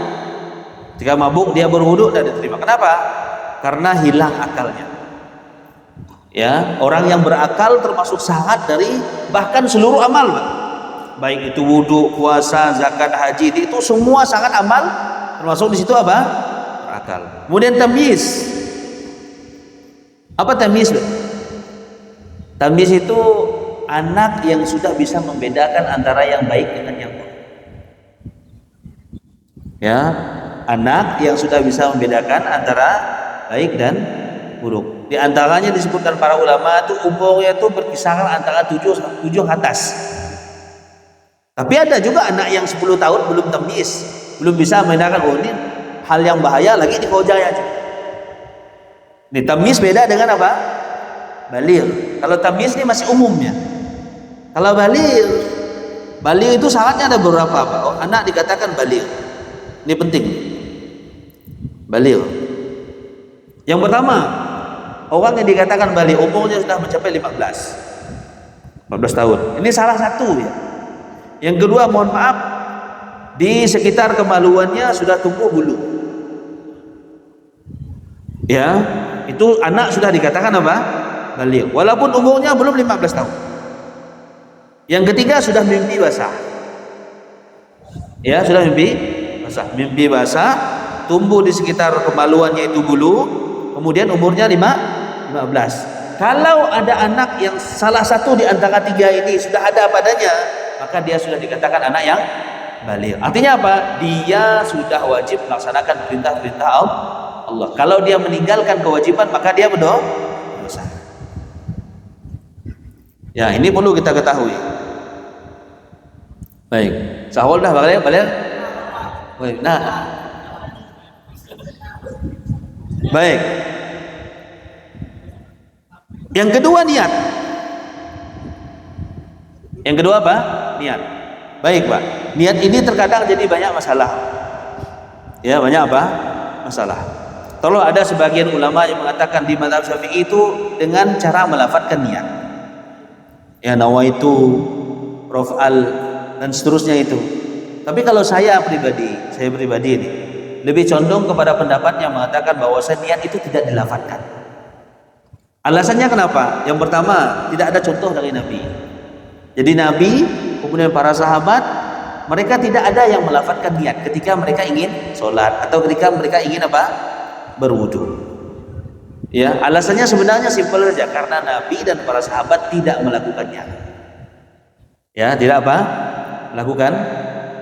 berwudu tidak diterima. Kenapa? Karena hilang akalnya. Ya, orang yang berakal termasuk syarat dari bahkan seluruh amal, baik itu wudu, puasa, zakat, haji, itu semua sangat amal, termasuk di situ apa? Berakal. Kemudian tamyiz. Apa tamyiz? Tamyiz itu anak yang sudah bisa membedakan antara yang baik dengan yang buruk. Ya, anak yang sudah bisa membedakan antara baik dan buruk. Di antaranya disebutkan para ulama itu umurnya itu berkisaran antara 7 atas. Tapi ada juga anak yang 10 tahun belum tamyiz, belum bisa membedakan, oh ini hal yang bahaya lagi di kojaya. Ini tamyiz beda dengan apa? Baligh. Kalau tamyiz ini masih umumnya. Kalau baligh itu syaratnya ada beberapa apa? Oh, anak dikatakan baligh. Ini penting. Baligh. Yang pertama, orang yang dikatakan baligh umurnya sudah mencapai 15 tahun. Ini salah satu ya. Yang kedua, mohon maaf, di sekitar kemaluannya sudah tumbuh bulu. Ya, itu anak sudah dikatakan apa? Baligh. Walaupun umurnya belum 15 tahun. Yang ketiga, sudah mimpi basah. Ya, sudah mimpi basah, tumbuh di sekitar kemaluannya itu bulu, kemudian umurnya 15. Kalau ada anak yang salah satu di antara tiga ini sudah ada padanya, maka dia sudah dikatakan anak yang baligh. Artinya apa? Dia sudah wajib melaksanakan perintah-perintah Allah. Kalau dia meninggalkan kewajiban, maka dia berdosa. Ya, ini perlu kita ketahui. Baik, sahul dah balik. Nah, baik. Yang kedua, niat. Yang kedua apa? Niat. Baik Pak, niat ini terkadang jadi banyak masalah. Ya, banyak apa? Masalah. Kalau ada sebagian ulama yang mengatakan di mazhab Syafi'i itu dengan cara melafadzkan niat. Ya, nawaitu Prof Al dan seterusnya itu. Tapi kalau saya pribadi ini lebih condong kepada pendapat yang mengatakan bahwa niat itu tidak dilafadzkan. Alasannya kenapa? Yang pertama, tidak ada contoh dari Nabi. Jadi Nabi, kemudian para sahabat, mereka tidak ada yang melafadzkan niat ketika mereka ingin sholat atau ketika mereka ingin apa? Berwudu. Ya, alasannya sebenarnya simpel saja, karena Nabi dan para sahabat tidak melakukannya. Ya, tidak apa? Lakukan.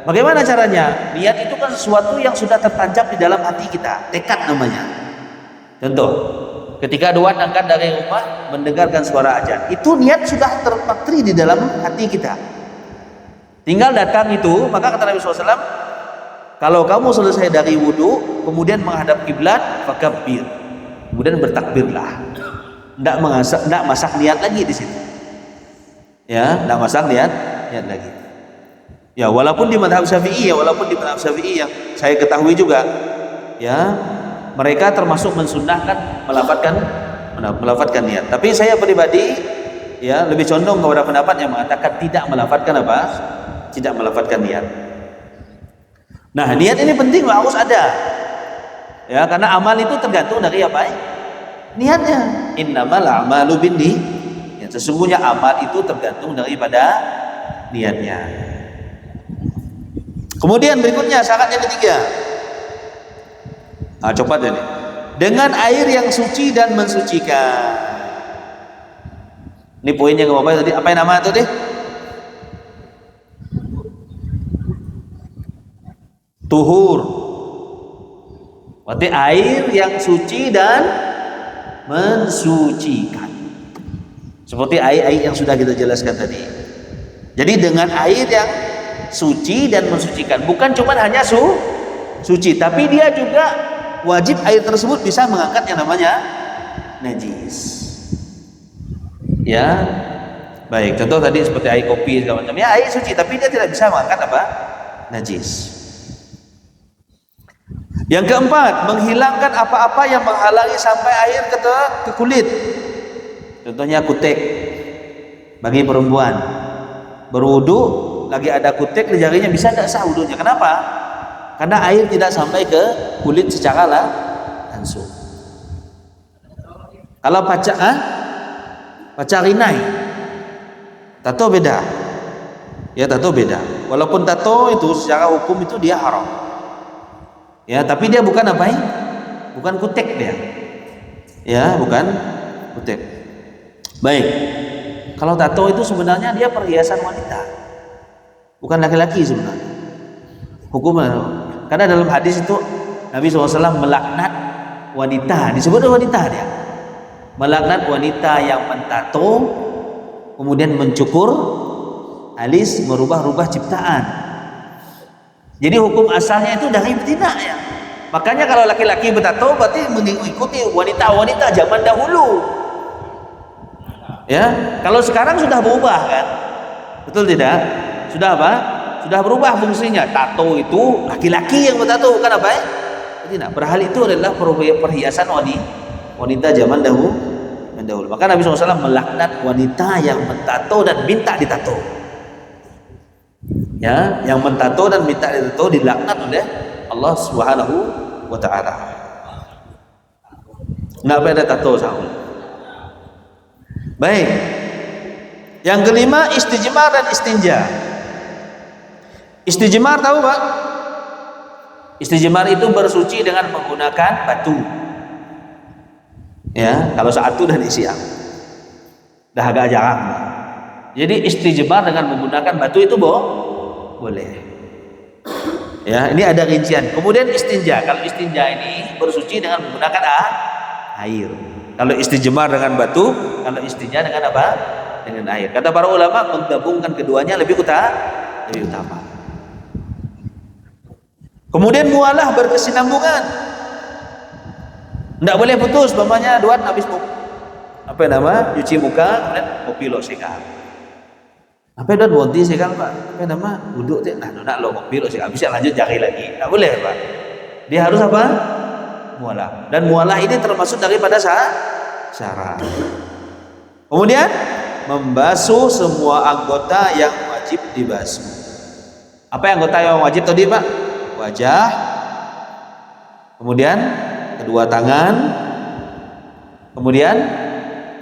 Bagaimana caranya? Niat itu kan sesuatu yang sudah tertancap di dalam hati kita, tekad namanya. Contoh, ketika Duan angkat dari rumah mendengarkan suara azan, itu niat sudah terpatri di dalam hati kita. Tinggal datang itu, maka kata Nabi SAW, kalau kamu selesai dari wudu, kemudian menghadap kiblat, fakabbir, kemudian bertakbirlah. Tidak masak niat lagi di situ. Ya, tidak masak niat lagi. Ya, walaupun di madhab Syafi'i yang saya ketahui juga, ya, mereka termasuk mensunnahkan melafadzkan niat. Tapi saya pribadi, ya, lebih condong kepada pendapat yang mengatakan tidak melafadzkan apa? Tidak melafadzkan niat. Nah, niat ini penting, harus ada. Ya, karena amal itu tergantung dari apa? Niatnya. Innamal a'malu binniyat. Ya, sesungguhnya amal itu tergantung daripada niatnya. Kemudian berikutnya syarat yang ketiga. Coba ini. Dengan air yang suci dan mensucikan. Ini poinnya ke Bapak tadi. Apa yang nama itu deh? Tuhur. Berarti air yang suci dan mensucikan. Seperti air yang sudah kita jelaskan tadi. Jadi dengan air yang suci dan mensucikan, bukan cuma hanya suci, tapi dia juga wajib air tersebut bisa mengangkat yang namanya najis. Ya, baik. Contoh tadi seperti air kopi segala macam. Ya, air suci, tapi dia tidak bisa mengangkat apa? Najis. Yang keempat, menghilangkan apa-apa yang menghalangi sampai air ke kulit. Contohnya kutek bagi perempuan berwudu. Lagi ada kutek di jarinya, bisa tidak sah wudunya. Kenapa? Karena air tidak sampai ke kulit secara langsung. Kalau pacarinai, tato beda. Ya, tato beda. Walaupun tato itu secara hukum itu dia haram. Ya, tapi dia bukan apa? Bukan kutek dia. Ya, bukan kutek. Baik. Kalau tato itu sebenarnya dia perhiasan wanita. Bukan laki-laki sebenarnya hukumnya, karena dalam hadis itu Nabi SAW melaknat wanita, disebut wanita dia, melaknat wanita yang mentato kemudian mencukur alis, merubah-rubah ciptaan. Jadi hukum asalnya itu dari betina ya. Makanya kalau laki-laki bertato berarti mengikuti wanita-wanita zaman dahulu. Ya, kalau sekarang sudah berubah kan, betul tidak? Sudah apa? Sudah berubah fungsinya. Tato itu laki-laki yang bertato, bukan apa? Tidak. Berhal itu adalah perhiasan wanita zaman dahulu. Maka Nabi SAW melaknat wanita yang mentato dan minta ditato. Ya, yang mentato dan minta ditato dilaknat oleh Allah Subhanahu wa Ta'ala. Nggak ada tato sama. Baik. Yang kelima, istijmar dan istinja. Istijmar tahu Pak? Istijmar itu bersuci dengan menggunakan batu. Ya, kalau satu dan siang. Dah agak jarang. Jadi istijmar dengan menggunakan batu itu boleh. Ya, ini ada rincian. Kemudian istinja. Kalau istinja ini bersuci dengan menggunakan air. Kalau istijmar dengan batu, kalau istinja dengan apa? Dengan air. Kata para ulama menggabungkan keduanya lebih utama. Kemudian mualah berkesinambungan. Tidak boleh putus, umpamanya Duan habis cuci muka, kemudian kopi lo sekal. Apa Duan bonti sekal Pak? Duduk teh, nak lo kopi lo sekal, bisa lanjut jari lagi. Tidak boleh Pak. Dia harus apa? Mualah. Dan mualah ini termasuk daripada syarat. Kemudian membasuh semua anggota yang wajib wajib dibasuh. Apa yang anggota yang wajib tadi Pak? Wajah, kemudian kedua tangan, kemudian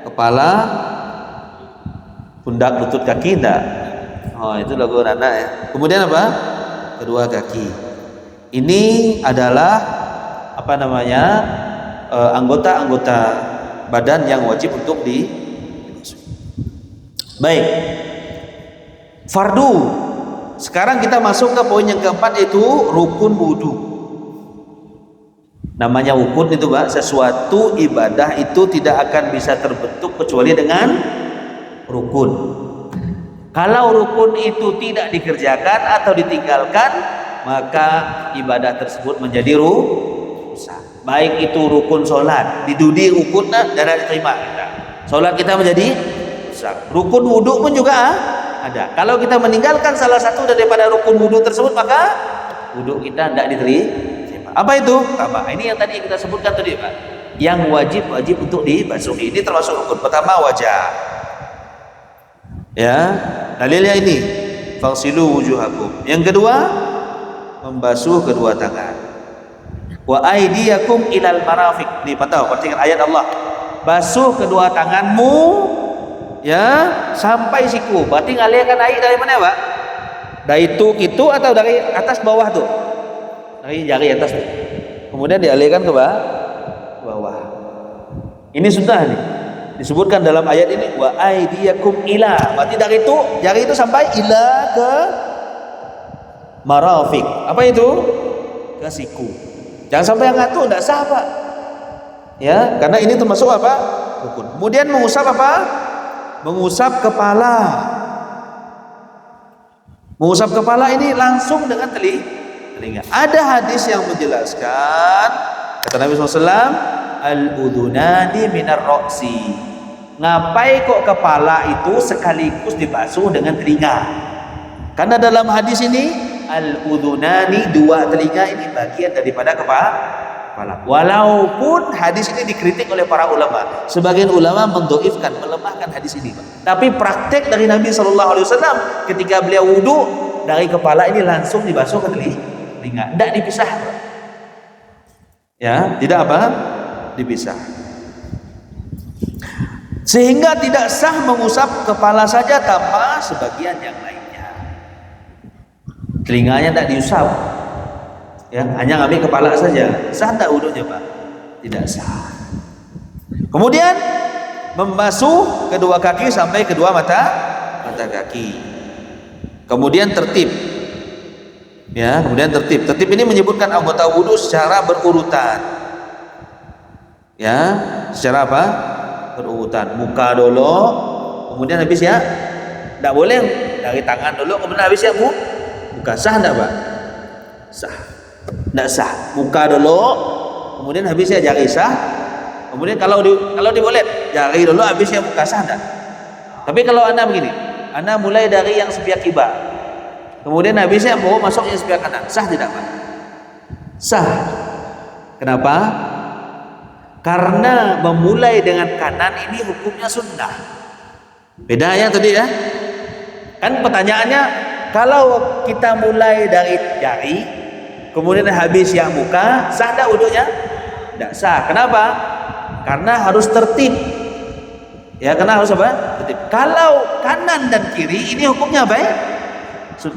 kepala, pundak, lutut, kaki enggak? Oh, itu logo anak ya. Kemudian apa? Kedua kaki. Ini adalah apa namanya? Anggota-anggota badan yang wajib untuk dibasuh. Baik. Fardu. Sekarang kita masuk ke poin yang keempat, yaitu rukun wudu. Namanya rukun itu Pak, sesuatu ibadah itu tidak akan bisa terbentuk kecuali dengan rukun. Kalau rukun itu tidak dikerjakan atau ditinggalkan, maka ibadah tersebut menjadi rusak. Baik itu rukun sholat, didudi rukunnya dan diterima kita. Sholat kita menjadi rusak. Rukun wudhu pun juga ada. Kalau kita meninggalkan salah satu daripada rukun wudhu tersebut, maka wudhu kita tidak diterima. Apa itu? Pertama, ini yang tadi kita sebutkan tadi Pak, yang wajib untuk dibasuh. Ini termasuk rukun. Pertama, wajah. Ya, dalilnya ini, fagsilu wujuhakum. Yang kedua, membasuh kedua tangan. Wa aydiyakum ilal marafiq. Nih pantau, perhatikan ayat Allah. Basuh kedua tanganmu ya sampai siku. Berarti ngalirkan air dari mana Pak? Dari itu atau dari atas bawah tuh? Dari jari atas tuh. Kemudian dialirkan ke bawah. Ini sunnah nih. Disebutkan dalam ayat ini wa aydiyakum ila. Berarti dari itu jari itu sampai ila ke marafiq. Apa itu? Ke siku. Jangan sampai yang ngatur, tidak sah Pak. Ya, karena ini termasuk apa? Rukun. Kemudian mengusap apa? Mengusap kepala. Mengusap kepala ini langsung dengan telinga. Ada hadis yang menjelaskan, kata Nabi SAW, al-udhunani minar roksi. Ngapai kok kepala itu sekaligus dibasuh dengan telinga? Karena dalam hadis ini al-udhunani, dua telinga ini bagian daripada kepala. Walaupun hadis ini dikritik oleh para ulama, sebagian ulama mendoifkan, melemahkan hadis ini. Tapi praktek dari Nabi SAW ketika beliau wudhu, dari kepala ini langsung dibasuh ke telinga, tidak dipisah. Ya, tidak apa? Dipisah. Sehingga tidak sah mengusap kepala saja tanpa sebagian yang lain. Telinganya tidak diusap, ya, hanya ngambil kepala saja. Sah tak wudhunya Pak? Tidak sah. Kemudian membasuh kedua kaki sampai kedua mata kaki. Kemudian tertib, ya, kemudian tertib. Tertib ini menyebutkan anggota wudhu secara berurutan, ya, secara apa? Berurutan. Muka dulu, kemudian habis ya, tidak boleh dari tangan dulu, kemudian habis ya muka. Sah enggak Pak? Sah. Enggak sah. Muka dulu, kemudian habisnya jari. Sah. Kemudian kalau diboleh jari dulu, habisnya muka. Sah enggak? Tapi kalau Anda begini, Anda mulai dari yang sebelah kibah, kemudian habisnya mau masuk yang sebelah kanan. Sah tidak Pak? Sah. Kenapa? Karena memulai dengan kanan ini hukumnya sunnah. Beda ya tadi ya. Kan pertanyaannya, kalau kita mulai dari jari, kemudian habis yang muka, sah tak wudhunya? Tidak sah. Kenapa? Karena harus tertib. Ya, karena harus apa? Tertib. Kalau kanan dan kiri, ini hukumnya apa ya?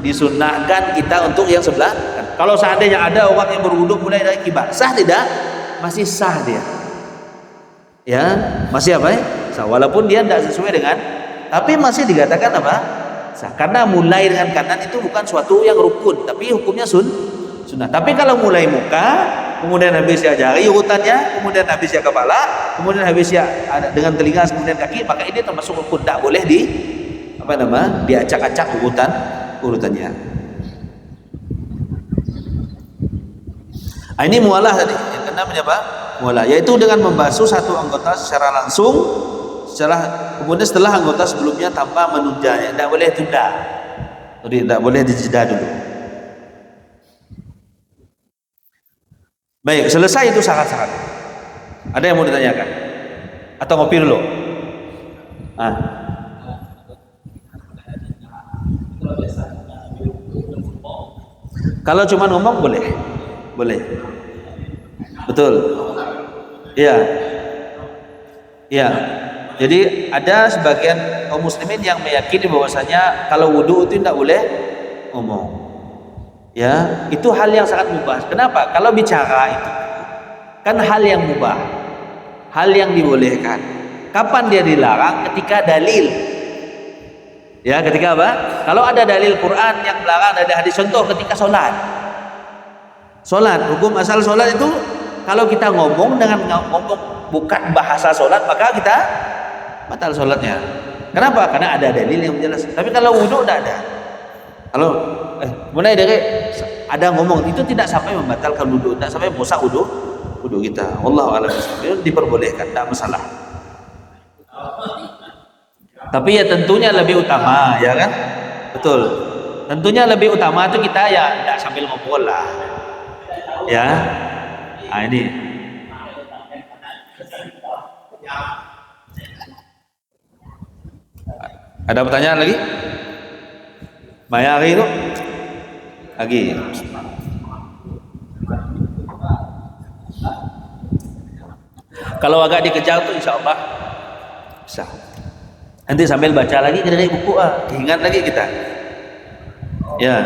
Disunnahkan kita untuk yang sebelah. Kalau seandainya ada orang yang berwudhu mulai dari kibah, sah tidak? Masih sah dia. Ya, masih apa ya? Sah. Walaupun dia tidak sesuai dengan, tapi masih dikatakan apa? Karena mulai dengan kanan itu bukan suatu yang rukun, tapi hukumnya sunnah. Tapi kalau mulai muka, kemudian habisnya jari urutannya, kemudian habisnya kepala, kemudian habisnya dengan telinga, kemudian kaki, maka ini termasuk rukun. Tidak boleh diacak-acak urutannya. Ini mualah tadi. Yang keenam apa? Mualah, yaitu dengan membasuh satu anggota secara langsung. Kemudian setelah anggota sebelumnya tanpa menundanya, tidak boleh tunda, jadi tidak boleh dijeda dulu. Baik, selesai itu syarat-syarat. Ada yang mau ditanyakan? Atau ngopi dulu? Kalau Kalau cuma ngomong boleh, boleh, betul. Iya, iya. Jadi ada sebagian kaum muslimin yang meyakini bahwasanya kalau wudhu itu tidak boleh ngomong. Ya, itu hal yang sangat mubah. Kenapa? Kalau bicara itu kan hal yang mubah, hal yang dibolehkan. Kapan dia dilarang? Ketika dalil. Ya, ketika apa? Kalau ada dalil Quran yang melarang, ada hadis, contoh ketika sholat. Sholat, hukum asal sholat itu kalau kita ngomong dengan ngomong bukan bahasa sholat, maka kita batal sholatnya. Kenapa? Karena ada dalil yang menjelaskan. Tapi kalau wudhu tidak ada. Kalau mulai dari ada ngomong itu tidak sampai membatalkan wudhu, tidak sampai merusak wudhu kita. Wallahu a'lam bishawab. Diperbolehkan, tidak masalah. Tapi ya tentunya lebih utama, ya kan? Betul. Tentunya lebih utama itu kita ya tidak sambil ngobrol lah. Ya. Nah ini. Ada pertanyaan lagi? Maya hari itu? Lagi. Kalau agak dikejar tuh insya Allah bisa. Nanti sambil baca lagi dari buku ingat lagi kita. Ya.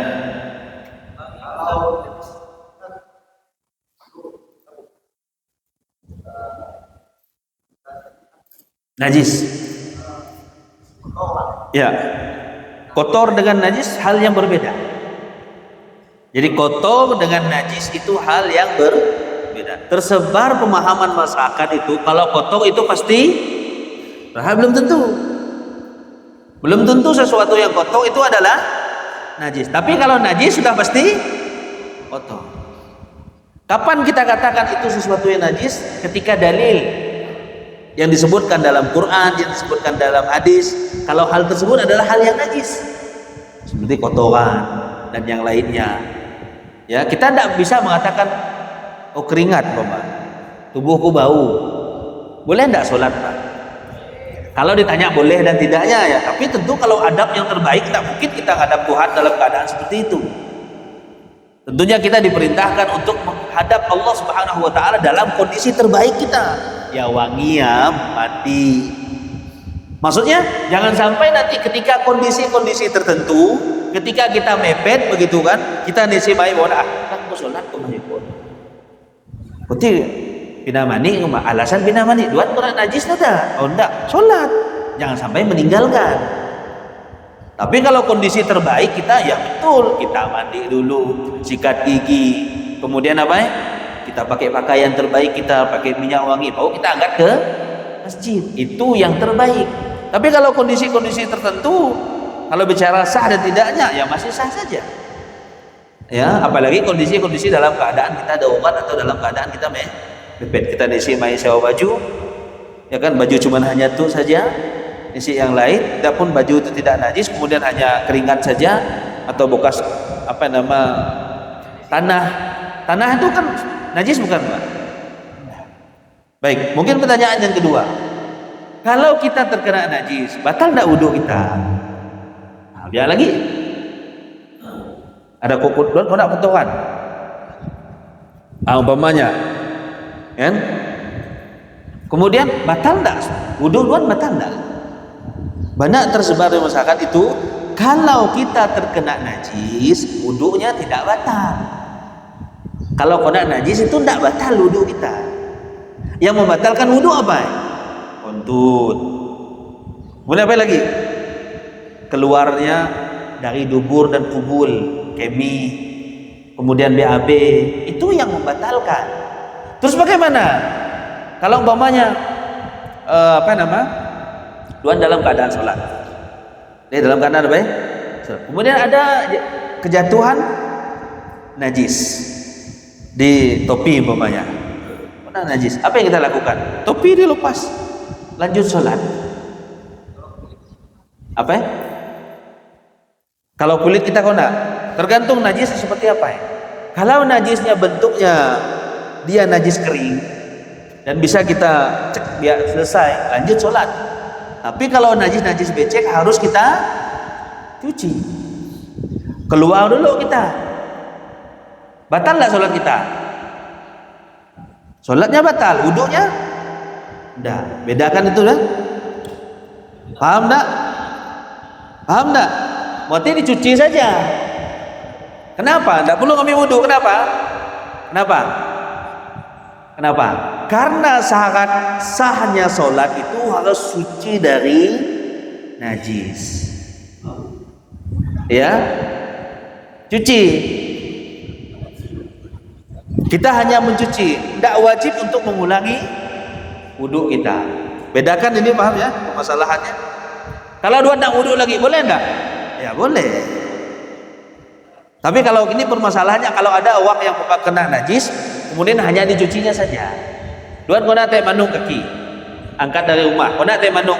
Najis. Ya. Kotor dengan najis hal yang berbeda. Jadi kotor dengan najis itu hal yang berbeda. Tersebar pemahaman masyarakat itu kalau kotor itu pasti belum tentu. Belum tentu sesuatu yang kotor itu adalah najis. Tapi kalau najis sudah pasti kotor. Kapan kita katakan itu sesuatu yang najis? Ketika dalil yang disebutkan dalam Quran, yang disebutkan dalam hadis, kalau hal tersebut adalah hal yang najis, seperti kotoran dan yang lainnya. Ya, kita tidak bisa mengatakan oh keringat, Bapak, tubuhku bau, boleh tidak sholat, Pak? Kalau ditanya boleh dan tidaknya ya, tapi tentu kalau adab yang terbaik tidak mungkin kita menghadap Tuhan dalam keadaan seperti itu. Tentunya kita diperintahkan untuk menghadap Allah Subhanahu wa taala dalam kondisi terbaik kita. Ya wangi ya mati. Maksudnya jangan sampai nanti ketika kondisi-kondisi tertentu, ketika kita mepet begitu kan, kita nisimai bahwa aku sholat kok masih pun. Berarti bina mani, alasan bina mani, duat kurang najis nada. Oh enggak, sholat. Jangan sampai meninggalkan. Tapi kalau kondisi terbaik kita ya betul, kita mandi dulu, sikat gigi, kemudian apa ya? Kita pakai pakaian terbaik, kita pakai minyak wangi, baru kita angkat ke masjid. Itu yang terbaik. Tapi kalau kondisi-kondisi tertentu, kalau bicara sah dan tidaknya, ya masih sah saja. Ya, apalagi kondisi-kondisi dalam keadaan kita darurat atau dalam keadaan kita mepet. Kita disimai sewa baju, ya kan baju cuma hanya itu saja, isi yang lain, adapun baju itu tidak najis, kemudian hanya keringat saja atau bekas tanah itu kan najis bukan, Pak? Baik, mungkin pertanyaan yang kedua. Kalau kita terkena najis, batal tidak wudhu kita? Nah, biar lagi. Ada konak kotoran. Umpamanya, kan? Kemudian batal tidak? Wudhu duluan batal tidak? Banyak tersebar di masyarakat itu, kalau kita terkena najis, wudhunya tidak batal. Kalau kena najis itu tidak batal wudhu kita. Yang membatalkan wudhu apa? Kontut. Kemudian apa lagi? Keluarnya dari dubur dan kubul, kemi, kemudian BAB, itu yang membatalkan. Terus bagaimana? Kalau umpamanya Tuhan dalam keadaan sholat, dia dalam keadaan apa ya? Kemudian ada kejatuhan najis di topi umpamanya, najis. Apa yang kita lakukan? Topi dilepas, lanjut sholat. Apa ya? Kalau kulit kita kena, tergantung najis seperti apa ya. Kalau najisnya bentuknya dia najis kering dan bisa kita cek biar selesai, lanjut sholat. Tapi kalau najis becek harus kita cuci, keluar dulu kita. Batal nggak sholat kita? Sholatnya batal, wudhunya enggak. Bedakan itu dah. Paham enggak? Paham enggak? Berarti dicuci saja. Kenapa? Enggak perlu ngambil wudhu. Kenapa? Kenapa? Kenapa? Karena syarat sahnya sholat itu harus suci dari najis. Ya, cuci. Kita hanya mencuci, tidak wajib untuk mengulangi wudhu kita. Bedakan ini, paham ya permasalahannya? Kalau dua nak wudhu lagi, boleh enggak? Ya boleh. Tapi kalau ini permasalahannya, kalau ada awak yang kena najis, kemudian hanya dicucinya saja. Dua kau nak manung kaki, angkat dari rumah. Kau nak manung,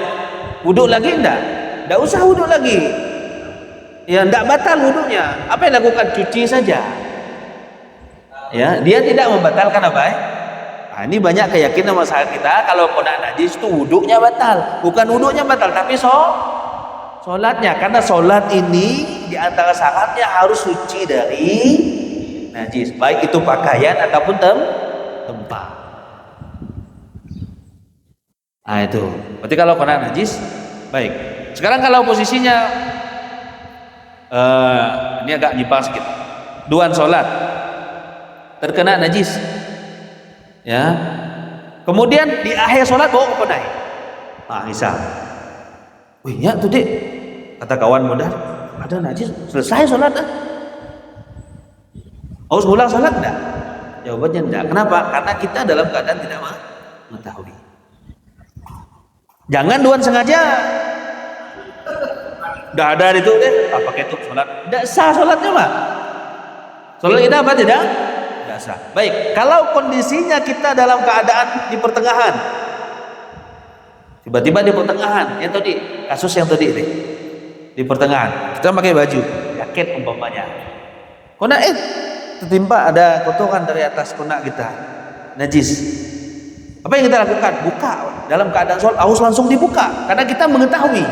wudhu lagi enggak? Enggak usah wudhu lagi. Ya enggak batal wudhunya. Apa yang lakukan? Cuci saja. Ya, dia tidak membatalkan apa ya? Nah, ini banyak keyakinan masyarakat kita kalau kena najis itu wudhunya batal. Bukan wudhunya batal, tapi sholatnya. Karena sholat ini diantara syaratnya harus suci dari najis, baik itu pakaian ataupun tempat. Nah itu. Berarti kalau kena najis, baik. Sekarang kalau posisinya ini agak nyimpang sedikit. Duaan sholat terkena najis, ya. Kemudian di akhir sholat bawa ke naik. Ah, misal, wih ya tuh dek, kata kawan muda, ada najis, selesai sholat dah. Harus ulang sholat enggak? Jawabannya enggak. Kenapa? Karena kita dalam keadaan tidak mengetahui. Jangan duaan sengaja. Udah ada itu deh, pakai itu sholat. Tidak sah sholatnya, Pak. Sholat kita apa tidak? Tidak sah. Baik, kalau kondisinya kita dalam keadaan di pertengahan, tiba-tiba di pertengahan, yang tadi kasus yang tadi deh, di pertengahan kita pakai baju jaket umpamanya, kena tertimpa ada kotoran dari atas kena kita najis, apa yang kita lakukan? Buka. Dalam keadaan sholat harus langsung dibuka karena kita mengetahui.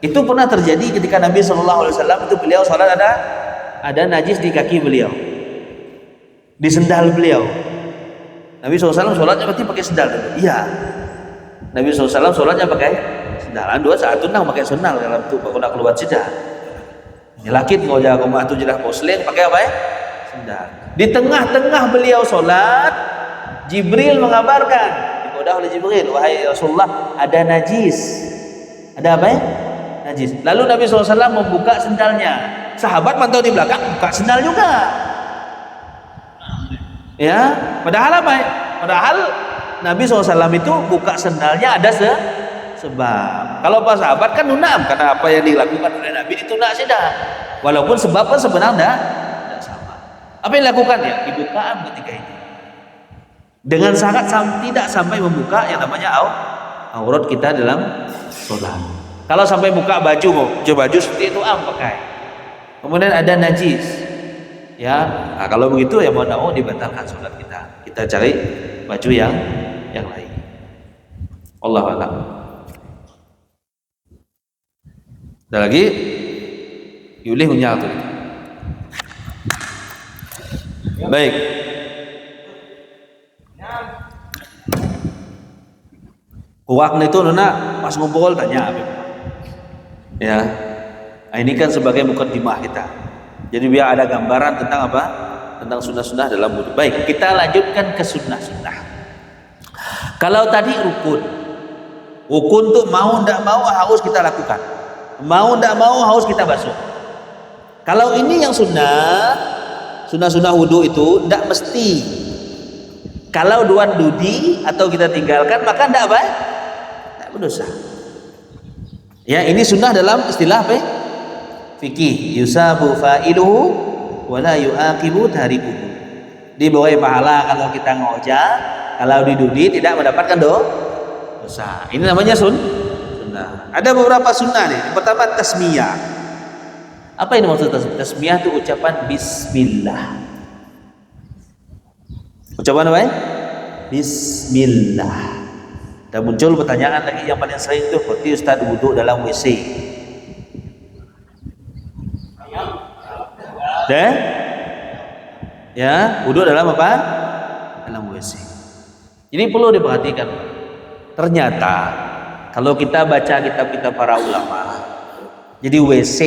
Itu pernah terjadi ketika Nabi SAW itu beliau sholat ada najis di kaki beliau, di sendal beliau. Nabi SAW sholatnya berarti pakai sendal. Iya, Nabi SAW sholatnya pakai sendal. Dua saat itu nang pakai sendal dalam tu, kalau nak keluar saja. Nyelakit ngojak rumah tu jelah muslim pakai apa ya? Sendal. Di tengah-tengah beliau sholat, Jibril mengabarkan, dikodah oleh Jibril, wahai Rasulullah, ada najis. Ada apa ya? Najis. Lalu Nabi SAW membuka sendalnya. Sahabat pantau di belakang, buka sendal juga. Ya, padahal apa ya? Padahal Nabi SAW itu buka sendalnya ada sebab. Kalau pas sahabat kan nunam, karena apa yang dilakukan oleh Nabi itu nak sudah. Walaupun sebab kan sebenarnya tidak sama. Apa yang dilakukan ya? Dibukaan ketika itu. Dengan syarat tidak sampai membuka yang namanya aurat kita dalam sholat. Kalau sampai buka baju seperti itu pakai. Kemudian ada najis, ya. Nah, kalau begitu ya mau dibatalkan sholat kita. Kita cari baju yang lain. Allahu a'lam. Ada lagi? Yulih punya tuh. Baik. Waktu itu nona pas ngumpul tanya apa? Ya, nah, ini kan sebagai mukadimah kita. Jadi biar ada gambaran tentang apa? Tentang sunnah-sunnah dalam wudhu. Baik, kita lanjutkan ke sunnah-sunnah. Kalau tadi rukun tuh mau ndak mau harus kita lakukan. Mau ndak mau harus kita basuh. Kalau ini yang sunnah wudhu itu ndak mesti. Kalau duan dudi atau kita tinggalkan maka ndak apa? Ndak berdosa. Ya, ini sunnah dalam istilah apa? Fikih. Yusabu fa'iluhu wa la yu'aqibu tarikuhu. Diberi pahala kalau kita ngojak, kalau didudi tidak mendapatkan dosa. Ini namanya sunnah. Ada beberapa sunnah nih. Yang pertama tasmiyah. Apa ini maksud tasmiyah? Tasmiyah itu ucapan bismillah. Ucapan apa ya? Bismillah. Dan muncul pertanyaan lagi yang paling sering itu, seperti Ustaz wudhu dalam WC. Ya, wudhu dalam apa? Dalam WC. Ini perlu diperhatikan. Ternyata kalau kita baca kitab-kitab para ulama, jadi WC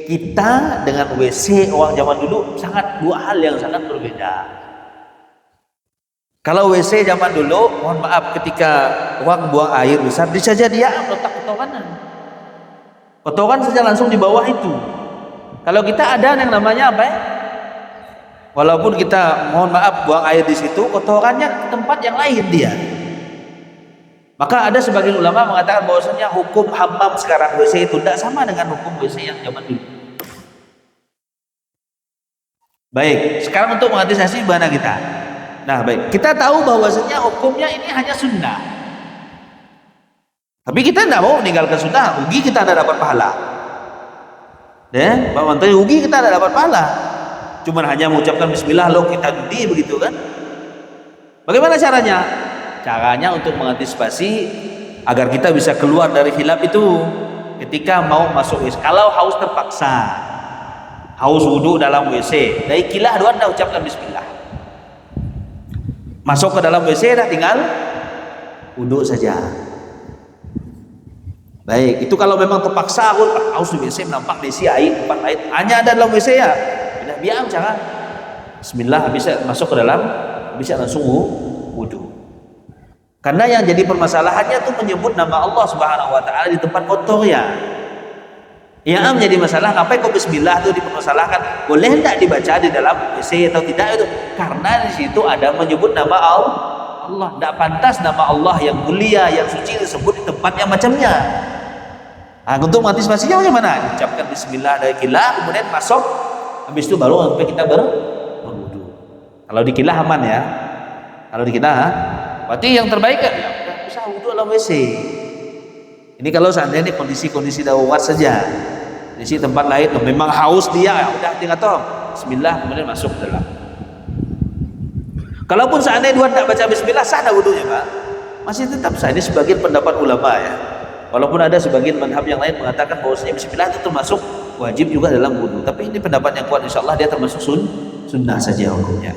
kita dengan WC orang zaman dulu sangat dua hal yang sangat berbeda. Kalau WC zaman dulu, mohon maaf, ketika orang buang air besar, saja dia letak kotoran. Kotoran saja langsung di bawah itu. Kalau kita ada yang namanya apa ya? Walaupun kita mohon maaf buang air di situ, kotorannya ke tempat yang lain dia. Maka ada sebagian ulama mengatakan bahwasanya hukum hammam sekarang WC itu tidak sama dengan hukum WC yang zaman dulu. Baik, sekarang untuk mengantisipasi mana kita? Nah, baik, kita tahu bahwasanya hukumnya ini hanya sunnah. Tapi kita tidak mau meninggalkan sunnah, rugi kita tidak dapat pahala. Pak Menteri, rugi kita tidak dapat pahala. Cuman hanya mengucapkan bismillah lo kita dudi begitu kan? Bagaimana caranya? Caranya untuk mengantisipasi agar kita bisa keluar dari khilaf itu ketika mau masuk WC. Kalau haus terpaksa, haus wudhu dalam WC, dari kilah dua dah ucapkan bismillah. Masuk ke dalam WC dah tinggal wudhu saja. Baik, itu kalau memang terpaksa haus di WC, nampak diisi air, tempat air hanya ada dalam WC ya. Biar cara bismillah bisa masuk ke dalam, bisa langsung wudhu. Karena yang jadi permasalahannya itu menyebut nama Allah Subhanahu wa taala di tempat kotor ya. Yang menjadi masalah ngapain kok bismillah itu dipermasalahkan? Boleh tidak dibaca di dalam WC atau tidak itu? Karena di situ ada menyebut nama Allah. Tidak pantas nama Allah yang mulia, yang suci disebut di tempat yang macamnya. Nah, untuk mengantisipasinya bagaimana? Ucapkan bismillah dari kilah, kemudian masuk. Habis itu baru sampai kita berwudu. Kalau di kilah aman ya. Kalau di kilah, berarti yang terbaik kan ya udah bisa wudu dalam WC. Ini kalau seandainya kondisi-kondisi darurat saja. Di tempat lain memang haus dia, ya udah tinggal toh bismillah kemudian masuk ke dalam. Kalaupun seandainya dua tidak baca bismillah, sah dah wudunya, Pak. Masih tetap sah. Ini sebagian pendapat ulama ya. Walaupun ada sebagian madhab yang lain mengatakan bahwasanya bismillah itu termasuk wajib juga dalam wudu, tapi ini pendapat yang kuat, insyaallah dia termasuk sunnah saja hukumnya.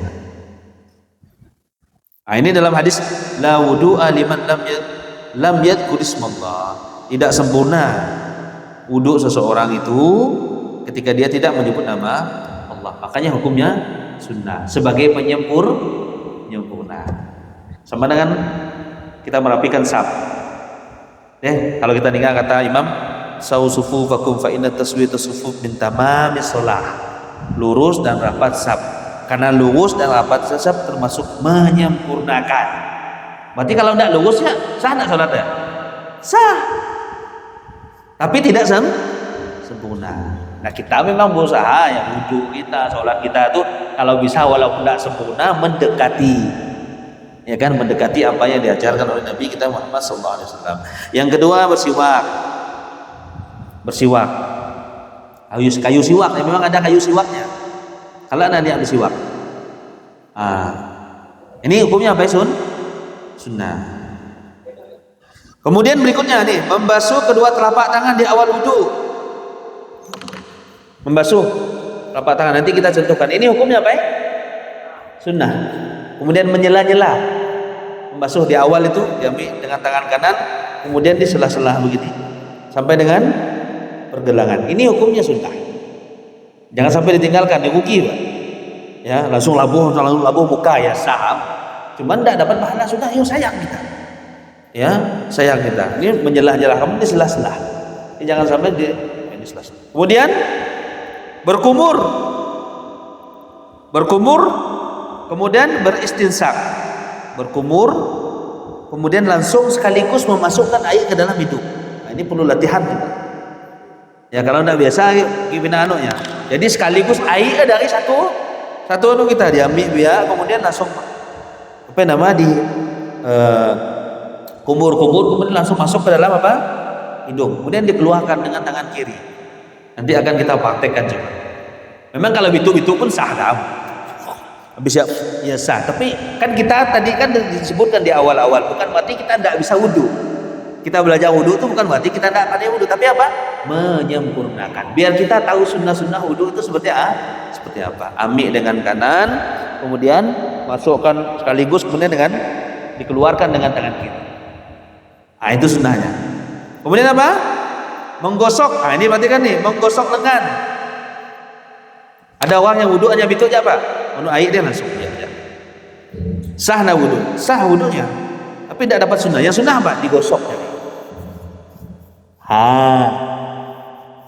Nah, ini dalam hadis la wudu'a liman lam yadhkur ismallah. Tidak sempurna wudu seseorang itu ketika dia tidak menyebut nama Allah. Makanya hukumnya sunnah sebagai penyempurna. Sama dengan kita merapikan saf. Kalau kita dengar kata Imam sawu sufufakum fa inna taswiyata sufuf min tamamis shalah. Lurus dan rapat saf. Karena lurus dan rapat saf termasuk menyempurnakan. Berarti kalau tidak lurus ya sah enggak salatnya? Sah. Tapi tidak sempurna. Nah, kita memang berusaha ya wudu kita, salat kita itu kalau bisa walaupun tidak sempurna mendekati. Ya kan, mendekati apa yang diajarkan oleh Nabi kita Muhammad SAW. Yang kedua bersiwak. Kayu siwak, ya memang ada kayu siwaknya. Kalau nanti ada siwak. Ini hukumnya apa ya, sunnah. Kemudian berikutnya nih, membasuh kedua telapak tangan di awal wudu. Membasuh telapak tangan, nanti kita contohkan. Ini hukumnya apa ya? Sunnah. Kemudian menyela-nyela, membasuh di awal itu diambil dengan tangan kanan, kemudian di sela-sela begini sampai dengan pergelangan. Ini hukumnya sunnah. Jangan sampai ditinggalkan, dirugi, Pak. Ya, langsung labuh muka ya saham. Cuman tidak dapat pahala sunnah, yuk sayang kita. Ya, sayang kita. Ini menyelah-nyelah, kamu di sela-sela. Ini jangan sampai di sela-sela. Kemudian berkumur, kemudian beristinsaq, berkumur, kemudian langsung sekaligus memasukkan air ke dalam hidung. Nah, ini perlu latihan juga. Ya kalau tidak biasa gimana anunya. Jadi sekaligus air dari satu anu kita diambil ya, kemudian langsung di kumur, kemudian langsung masuk ke dalam hidung, kemudian dikeluarkan dengan tangan kiri. Nanti akan kita praktekkan juga. Memang kalau itu pun sah dah. Habis ya sah, tapi kan kita tadi kan disebutkan di awal-awal bukan berarti kita tidak bisa wudu. Kita belajar wudhu itu bukan berarti kita tidak pandai wudhu, tapi apa? Menyempurnakan. Biar kita tahu sunnah-sunnah wudhu itu seperti apa. Ambil dengan kanan, kemudian masukkan sekaligus, kemudian dikeluarkan dengan tangan kiri. Nah, itu sunnahnya. Kemudian apa? Menggosok. Nah, ini perhatikan nih, menggosok lengan. Ada orang yang wudhu hanya gitu aja Pak. Menurut air dia langsung ya. Sah wudhu, sah wudhunya. Tapi tidak dapat sunnah. Yang sunnah apa? Digosok.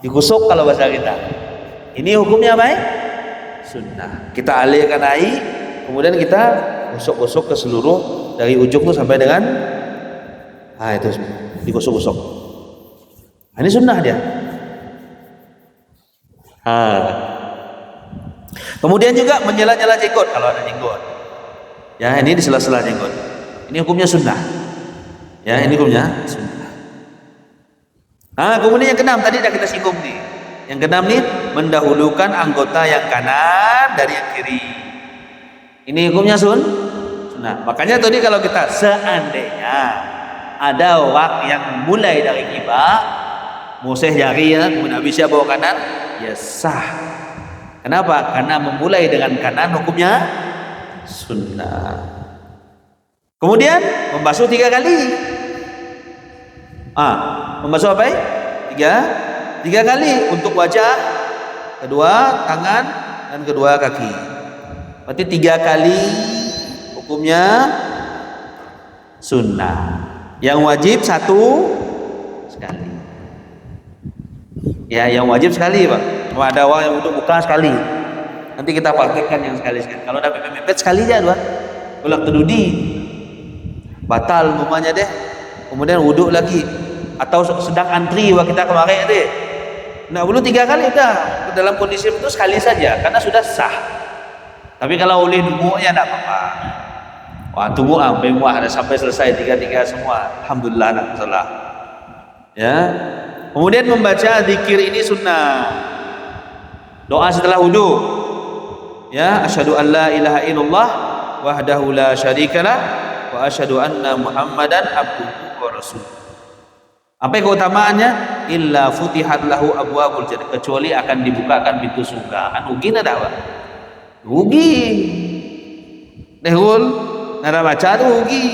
Digosok kalau bahasa kita. Ini hukumnya apa? Sunnah. Kita alirkan air, kemudian kita gosok-gosok ke seluruh dari ujung tuh sampai dengan itu digosok-gosok. Ini sunnah dia. Kemudian juga menyela-nyela jenggot kalau ada jenggot. Ya, ini di sela-sela jenggot. Ini hukumnya sunnah. Ya, ini hukumnya sunnah. Kemudian yang keenam tadi sudah kita singgung nih. Yang keenam nih, mendahulukan anggota yang kanan dari yang kiri. Ini hukumnya sunnah. Makanya tadi kalau kita seandainya ada orang yang mulai dari kibah, museh jari ya, kemudian habisnya bawa kanan, ya sah. Kenapa? Karena memulai dengan kanan hukumnya sunnah. Kemudian membasuh 3 kali. Membasuh apa? 3 kali untuk wajah, kedua tangan, dan kedua kaki. Berarti 3 kali hukumnya sunnah. Yang wajib 1 sekali. Ya, yang wajib sekali Pak. Kalau ada orang yang untuk buka sekali. Nanti kita praktekkan yang sekali-sekali. Kalau ada mepet sekali aja dua. Ulak tedudi. Batal umumnya deh. Kemudian wudhu lagi. Atau sedang antri wah kita kemarin deh. Nah, belum 3 kali udah. Dalam kondisi itu sekali saja karena sudah sah. Tapi kalau oleh nunggunya enggak apa-apa. Wah, tunggu sampai muah ada sampai selesai 3 semua. Alhamdulillah enggak masalah. Ya. Kemudian membaca zikir ini sunnah. Doa setelah wudu. Ya, asyhadu an la ilaha illallah wahdahu la syarikalah wa asyhadu anna Muhammadan abduhu wa rasuluh. Apa keutamaannya? Illa futihat lahu abwabul jannah, kecuali akan dibukakan pintu surga. Kan rugi ada apa? Rugi. Dehul nada baca tuh rugi.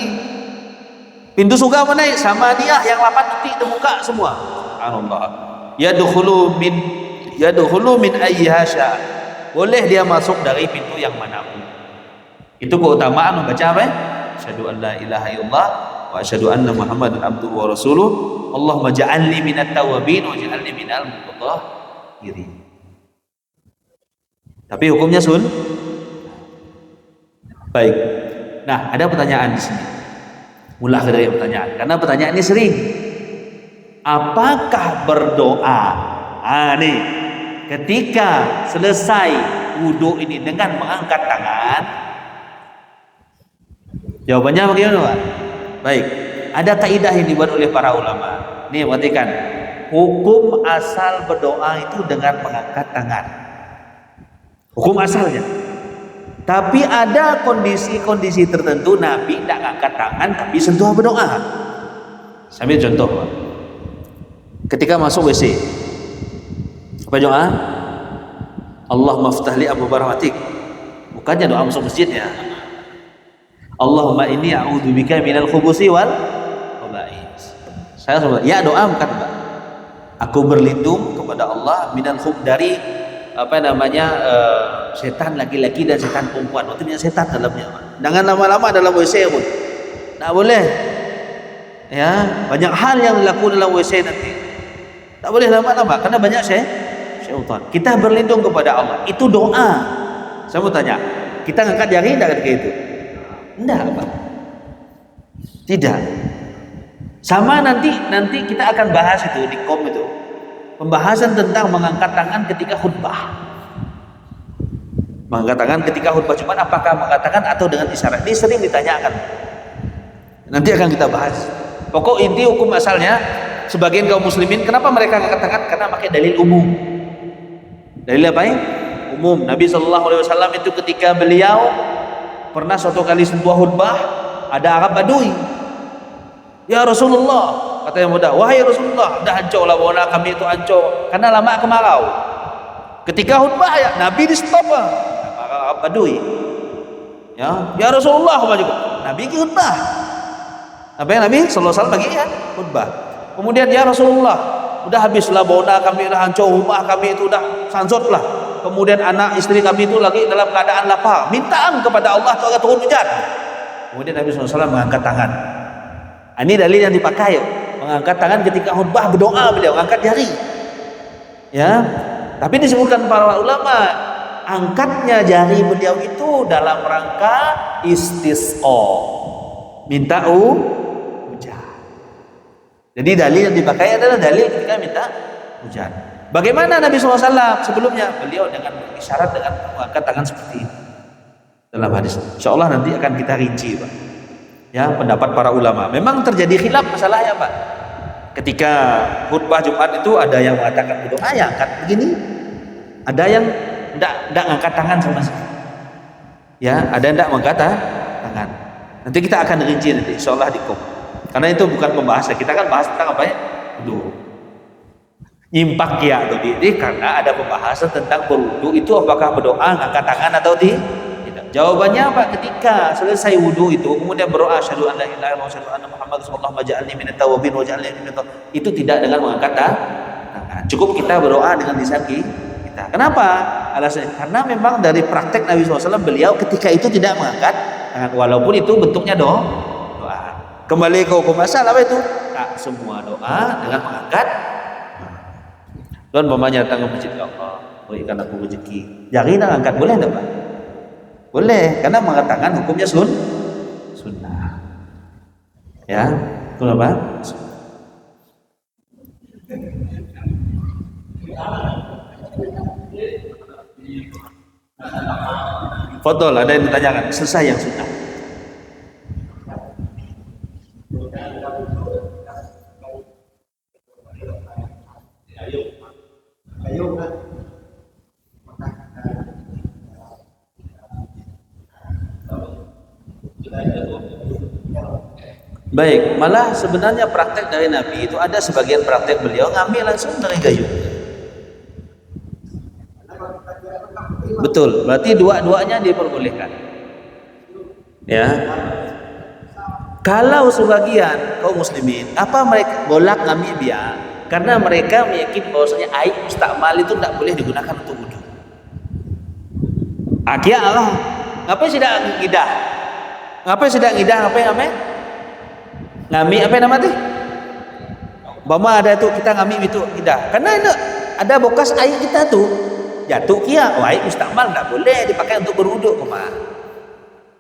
Pintu surga mana? Sama dia yang 8 titik terbuka semua. Subhanallah. Yadkhulu min ayyiha syaa. Boleh dia masuk dari pintu yang manapun. Itu keutamaan membaca apa? Asyhadu an la ilaha illallah wa asyhadu anna Muhammadan abduhu wa rasuluh. Allahumma ja'alni minat tawabin wa ja'alni minal mutatahhirin. Tapi hukumnya baik. Nah, ada pertanyaan di sini. Mulai dari pertanyaan. Karena pertanyaan ini sering. Apakah berdoa? Nih, ketika selesai wudhu ini dengan mengangkat tangan, jawabannya bagaimana Pak? Baik, ada kaidah yang dibuat oleh para ulama. Nih, perhatikan. Hukum asal berdoa itu dengan mengangkat tangan. Hukum asalnya. Tapi ada kondisi-kondisi tertentu Nabi tidak angkat tangan tapi sentuh berdoa. Sambil contoh Pak. Ketika masuk WC, apa doa? Allahumma ftahli abu rahmatik. Bukannya doa masuk masjid ya. Allahumma inni a'udzubika minal khubusi wal khaba'is. Saya ya doa bukan Pak. Aku berlindung kepada Allah minal khub dari setan laki-laki dan setan perempuan. Maksudnya setan dalamnya. Jangan lama-lama dalam WC pun. Tak boleh. Ya, banyak hal yang dilakukan dalam WC nanti. Tak boleh lama-lama karena banyak syaitan. Kita berlindung kepada Allah. Itu doa. Saya mau tanya, kita ngangkat jari enggak ketika itu? Enggak, Pak. Tidak. Sama nanti kita akan bahas itu di kom itu. Pembahasan tentang mengangkat tangan ketika khutbah. Mengangkat tangan ketika khutbah, cuman apakah mengatakan atau dengan isyarat? Ini sering ditanyakan. Nanti akan kita bahas. Pokok inti hukum asalnya, sebagian kaum muslimin kenapa mereka angkat tangan? Karena pakai dalil umum. Dalil apa ya? Umum. Nabi SAW itu ketika beliau pernah suatu kali sebuah khutbah, ada Arab Badui. Ya Rasulullah, kata yang muda, wahai Rasulullah, dah hancurlah bola kami itu hancur karena lama kemarau. Ketika khutbah ya Nabi di stop Badui. Ya Rasulullah Nabi khutbah. Apa yang Nabi sallallahu alaihi wasallam bagi ya khutbah. Kemudian ya Rasulullah, udah habislah bola kami, udah hancur rumah kami itu udah sansut lah. Kemudian anak istri kami itu lagi dalam keadaan lapar, mintaan kepada Allah agar turun hujan. Kemudian Nabi SAW mengangkat tangan. Ini dalil yang dipakai, mengangkat tangan ketika khutbah, berdoa beliau, angkat jari. Ya, tapi disebutkan para ulama, angkatnya jari beliau itu dalam rangka istisqa, minta hujan. Jadi dalil yang dipakai adalah dalil ketika minta hujan. Bagaimana Nabi SAW sebelumnya? Beliau dengan isyarat dengan mengangkat tangan seperti ini dalam hadis. Insyaallah nanti akan kita rinci, Pak. Ya, pendapat para ulama. Memang terjadi khilaf masalahnya, Pak. Ketika khutbah Jumat itu ada yang mengatakan berdoa ya angkat begini, ada yang tidak angkat tangan sama sekali. Ya, ada yang tidak mengangkat tangan. Nanti kita akan rinci nanti, insyaallah di kom. Karena itu bukan pembahasan. Kita kan bahas tentang apa ya? Nyimpak ya tadi karena ada pembahasan tentang berwudu itu apakah berdoa angkat tangan atau tidak. Jawabannya apa? Ketika selesai wudu itu kemudian berdoa asyhadu an la ilaha illallah wa asyhadu anna muhammadar rasulullah waj'alni minat tawwabin waj'alni minat itu tidak dengan mengangkat tangan. Cukup kita berdoa dengan lisan kita. Kenapa? Alasannya karena memang dari praktek Nabi SAW beliau ketika itu tidak mengangkat tangan walaupun itu bentuknya doa. Kembali ke hukum asal apa itu? Tak semua doa dengan mengangkat. Tuhan pemanya datang ke masjid, ya Allah berikan aku rezeki. Jari nak angkat boleh tak Pak? Boleh, karena mengangkat tangan hukumnya sunnah. Ya, kenapa? Fadol, ada yang ditanyakan, selesai yang sunnah. Baik, malah sebenarnya praktek dari Nabi itu ada sebagian praktek beliau ngambil langsung dari gayung. Betul, berarti dua-duanya diperbolehkan. Ya. Kalau sebagian kaum muslimin, apa mereka bolak ngambil biar? Karena mereka meyakini bahwasanya air mustakmal itu tidak boleh digunakan untuk wudu. Akhirnya Allah, ngapain tidak ngidah? Ngapain tidak ngidah? Ngapain? Ngami apa nama tu? Bama ada tu kita ngami itu tidak. Karena ada bekas air kita tu jatuh kia, air mustakmal tak boleh dipakai untuk berwuduk kemana.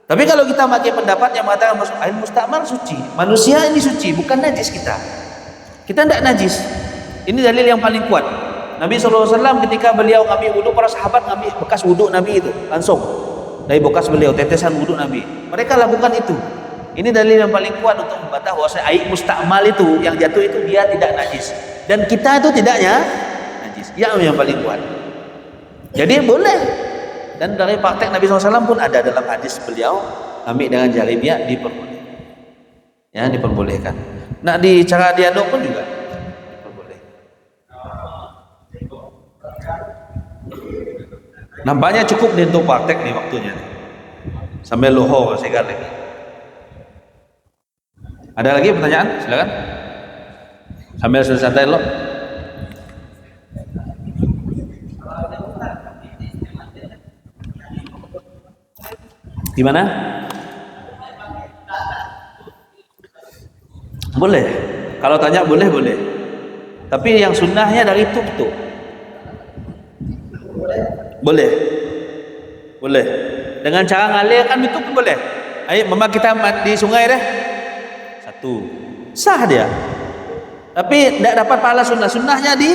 Tapi kalau kita pakai pendapat yang mengatakan air mustakmal suci, manusia ini suci, bukan najis kita. Kita tidak najis. Ini dalil yang paling kuat. Nabi SAW ketika beliau ngambil wuduk, para sahabat ngambil bekas wuduk Nabi itu langsung dari bekas beliau, tetesan wuduk Nabi. Mereka lakukan itu. Ini dalil yang paling kuat untuk membantah bahwa air mustakmal itu yang jatuh itu dia tidak najis dan kita itu tidaknya najis. Yang paling kuat. Jadi boleh. Dan dari praktek Nabi SAW pun ada dalam hadis beliau ambil dengan jari biak diperbolehkan. Ya, diperbolehkan. Nah di cara diaduk pun juga diperbolehkan. Nampaknya cukup nih untuk praktek nih waktunya. Sampai lohor segar lagi. Ada lagi pertanyaan? Silakan. Sambil santai lo. Gimana? Boleh. Kalau tanya boleh. Tapi yang sunnahnya dari tutup. Boleh. Dengan cara ngalir kan itu pun boleh. Ayo, mama kita di sungai deh. Satu. Sah dia. Tapi tidak dapat pahala sunnah. Sunnahnya di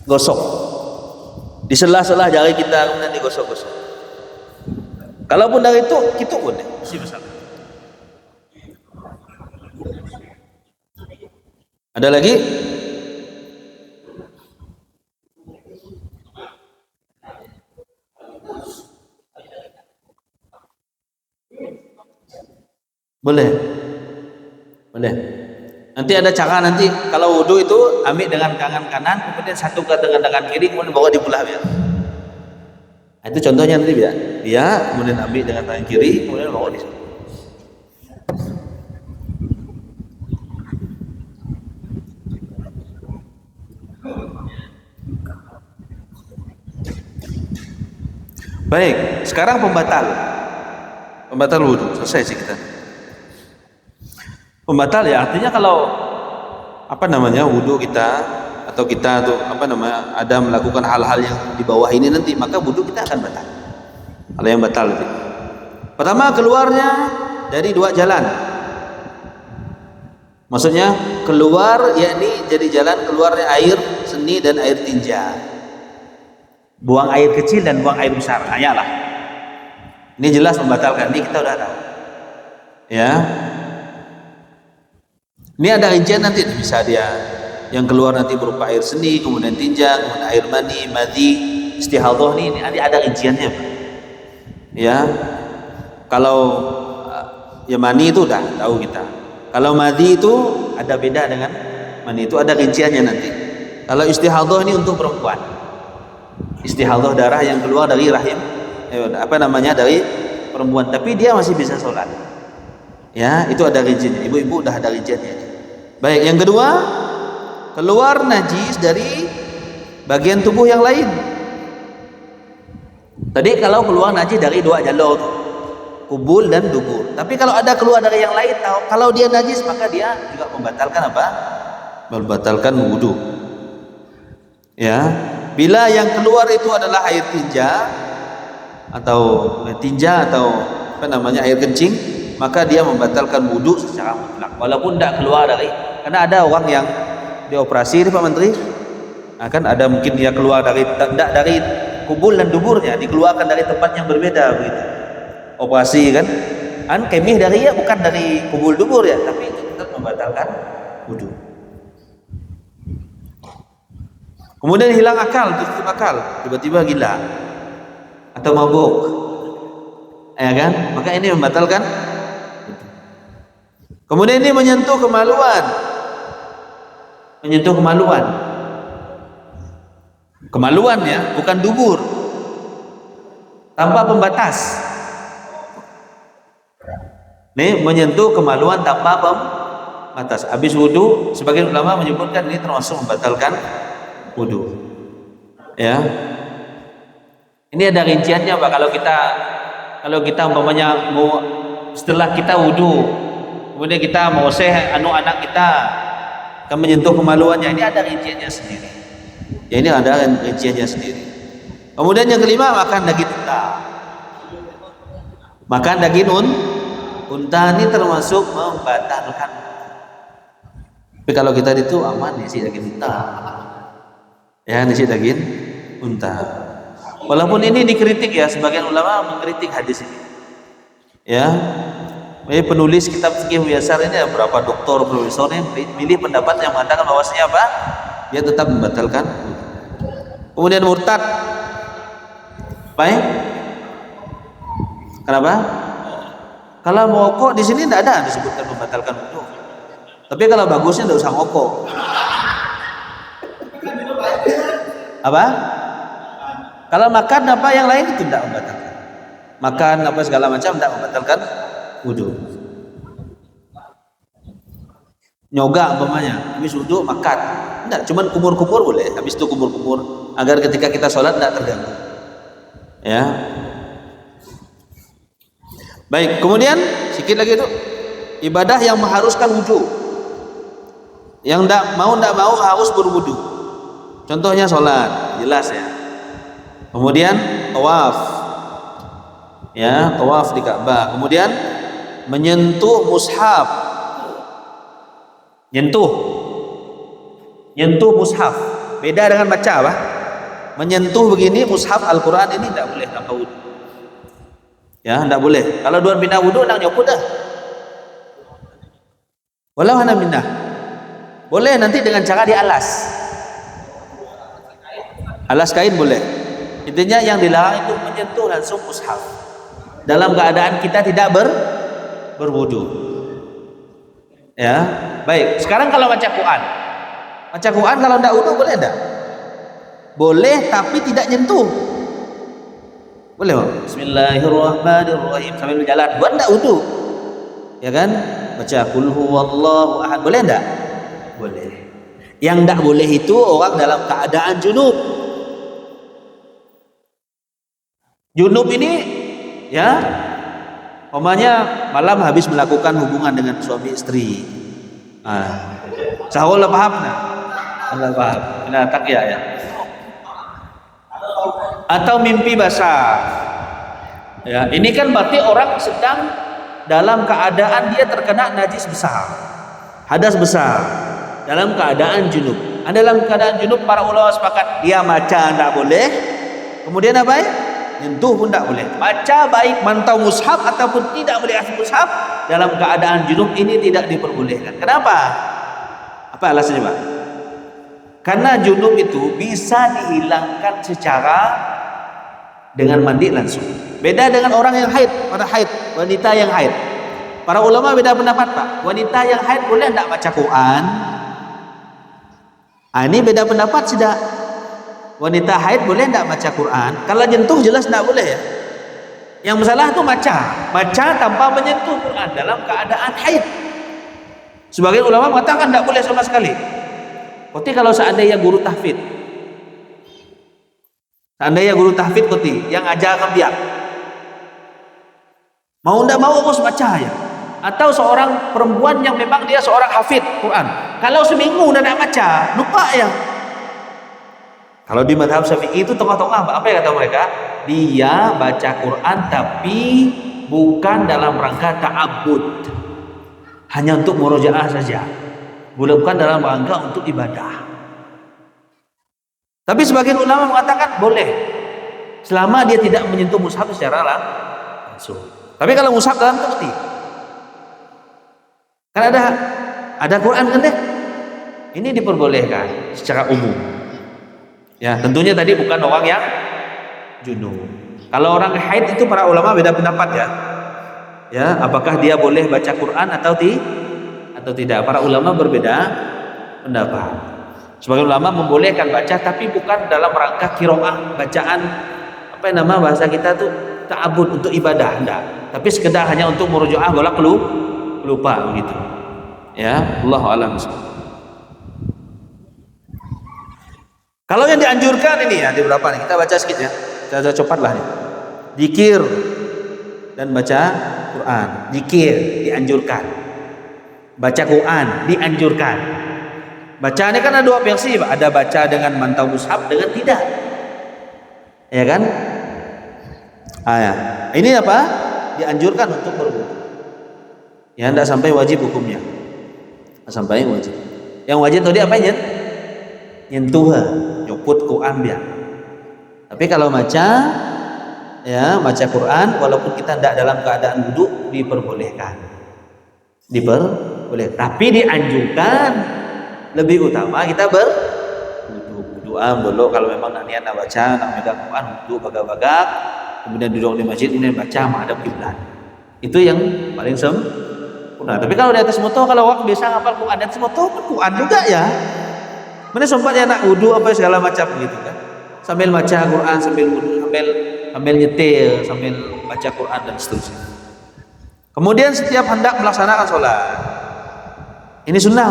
gosok. Di sela-sela jari kita kemudian digosok-gosok. Kalaupun dari itu boleh. Si masalah. Ada lagi? Boleh. Boleh. Nanti ada cara nanti kalau wudu itu ambil dengan tangan kanan, kemudian satu dengan tangan kiri, kemudian bawa di belah biar. Nah, itu contohnya nanti biar. Dia kemudian ambil dengan tangan kiri, kemudian bawa di sini. Baik, sekarang pembatal wudu. Selesai sih kita. Pembatal ya artinya kalau wudu kita atau kita tuh ada melakukan hal-hal yang di bawah ini nanti, maka wudu kita akan batal. Kalau yang batal itu pertama keluarnya dari dua jalan, maksudnya keluar yakni jadi jalan keluarnya air seni dan air tinja, buang air kecil dan buang air besar, lah ini jelas membatalkan, ini kita udah tahu ya. Ini ada rincian nanti, bisa dia yang keluar nanti berupa air seni, kemudian tinja, kemudian air mani, madhi, istihadhah, ini ada rinciannya, ya. Kalau ya mani itu udah tahu kita. Kalau madhi itu ada beda dengan mani, itu ada rinciannya nanti. Kalau istihadhah ini untuk perempuan, istihadhah darah yang keluar dari rahim, dari perempuan, tapi dia masih bisa sholat. Ya, itu ada rinciannya. Ibu-ibu udah ada rinciannya. Baik, yang kedua, keluar najis dari bagian tubuh yang lain. Tadi kalau keluar najis dari dua jalur, kubul dan dubur. Tapi kalau ada keluar dari yang lain, kalau dia najis maka dia juga membatalkan apa? Membatalkan wudu. Ya, bila yang keluar itu adalah air tinja atau air kencing, maka dia membatalkan wudu secara mutlak walaupun tidak keluar dari, karena ada orang yang dioperasi Pak Menteri, akan ada mungkin dia keluar tidak dari kubul dan duburnya, dikeluarkan dari tempat yang berbeda begitu, operasi kan kemih dari bukan dari kubul dubur ya, tapi itu tetap membatalkan wudu. Kemudian hilang akal, tiba-tiba gila atau mabuk, ya kan, maka ini membatalkan. Kemudian ini menyentuh kemaluan ya, bukan dubur, tanpa pembatas. Ini menyentuh kemaluan tanpa pembatas. Habis wudu, sebagian ulama menyebutkan ini termasuk membatalkan wudu. Ya, ini ada rinciannya Pak. Kalau kita umpamanya mau setelah kita wudu, kemudian kita mau anak kita akan menyentuh kemaluannya, ini ada rinciannya sendiri. Ya, ini ada rinciannya sendiri. Kemudian yang kelima, makan daging unta. Makan daging unta ini termasuk membatalkan. Tapi kalau kita itu aman, isi daging unta. Ya, isi daging unta. Walaupun ini dikritik ya, sebagian ulama mengkritik hadis ini. Ya, penulis kitab fikih Muyassar ini beberapa doktor, profesor yang pilih pendapat yang mengatakan bahwasanya apa? Dia tetap membatalkan. Kemudian murtad. Baik. Kenapa? Kalau merokok di sini tidak ada disebutkan membatalkan wudu. Tapi kalau bagusnya tidak usah ngokok. Apa? Kalau makan apa yang lain itu tidak membatalkan. Makan apa segala macam tidak membatalkan wudu. Nyoga umpamanya, habis wudu makan, tidak, cuman kumur-kumur boleh. Habis itu kumur-kumur agar ketika kita sholat tidak terganggu. Ya. Baik, kemudian sedikit lagi itu ibadah yang mengharuskan wudu. Yang tidak mau harus berwudu. Contohnya sholat, jelas ya. Kemudian tawaf, ya, tawaf di Ka'bah. Kemudian menyentuh mushaf, nyentuh mushaf. Beda dengan baca apa? Menyentuh begini mushaf Al-Quran ini tidak boleh tanpa wudu. Ya, tidak boleh. Kalau dua bina wudu nak nyopot dah. Walau hana minah. Boleh nanti dengan cara dialas. Alas kain boleh. Intinya yang dilarang itu menyentuh langsung mushaf dalam keadaan kita tidak berwudu. Ya, baik. Sekarang kalau baca Quran, kalau tidak wudu boleh tidak? Boleh, tapi tidak nyentuh. Boleh, Bang? Bismillahirrahmanirrahim sambil berjalan. Buat tidak wudu, ya kan? Baca Qul huwallahu ahad, boleh tidak? Boleh. Yang tidak boleh itu orang dalam keadaan junub. Junub ini, ya, umpamanya malam habis melakukan hubungan dengan suami istri. Sahul paham nah? Allah paham. Nah, tak ya. Atau mimpi basah. Ya, ini kan berarti orang sedang dalam keadaan dia terkena najis besar, hadas besar, dalam keadaan junub. Dalam keadaan junub para ulama sepakat dia baca tidak boleh. Kemudian apa ya? Nyentuh pun tidak boleh. Baca baik mantau mushaf ataupun tidak boleh asal mushaf dalam keadaan junub ini tidak diperbolehkan. Kenapa? Apa alasannya, Pak? Karena junub itu bisa dihilangkan secara dengan mandi langsung. Beda dengan orang yang haid, wanita yang haid. Para ulama beda pendapat, Pak. Wanita yang haid boleh tidak baca Quran? Ini beda pendapat sudah. Wanita haid boleh tidak baca Quran? Kalau nyentuh jelas tidak boleh ya. Yang masalah itu baca tanpa menyentuh Quran dalam keadaan haid. Sebagian ulama mengatakan tidak boleh sama sekali. Berarti kalau seandainya guru tahfidz, yang ajarkan biar mau tidak mau harus baca ya. Atau seorang perempuan yang memang dia seorang hafidz Quran, kalau seminggu tidak baca lupa ya. Kalau di mazhab Syafi'i itu tengah-tengah, apa yang kata mereka? Dia baca Quran tapi bukan dalam rangka ta'abbud, hanya untuk murojaah saja, bukan dalam rangka untuk ibadah. Tapi sebagian ulama mengatakan boleh selama dia tidak menyentuh mushaf secara langsung. Tapi kalau mushaf dalam tertib, kan ada Quran kan deh, ini diperbolehkan secara umum. Ya, tentunya tadi bukan orang yang junub. Kalau orang haid itu para ulama beda pendapat ya. Ya, apakah dia boleh baca Quran atau tidak? Para ulama berbeda pendapat. Sebagian ulama membolehkan baca tapi bukan dalam rangka qiraah, bacaan bahasa kita tuh ta'abbud untuk ibadah, enggak. Tapi sekedar hanya untuk murojaah golak lupa begitu. Ya, Allahu a'lam. Kalau yang dianjurkan ini ya di berapa nih? Kita baca sedikit ya. Kita cepatlah nih. Zikir dan baca Quran. Zikir dianjurkan. Baca Quran dianjurkan. Bacaannya kan ada dua versi, Pak. Ada baca dengan mantau mushaf dengan tidak. Ya kan? Ya. Ini apa? Dianjurkan untuk berwudu. Ya, tidak sampai wajib hukumnya. Tidak sampai wajib. Yang wajib tadi apa ya? Nyentuh, nyopot Quran biar. Tapi kalau baca Quran walaupun kita tidak dalam keadaan wudu diperbolehkan. Tapi dianjurkan lebih utama kita berwudu. Dulu kalau memang nak niat nak baca, nak megang Quran, wudu bagak-bagak, kemudian duduk di masjid, kemudian baca menghadap kiblat. Itu yang paling sempurna. Tapi kalau di atas motor, kalau orang biasa ngapal Quran di atas motor, Quran juga ya. Mana sempat ya nak wudu apa segala macam gitu kan, sambil baca Quran, sambil wudu, sambil nyetir, sambil baca Quran dan seterusnya. Kemudian setiap hendak melaksanakan sholat, ini sunnah.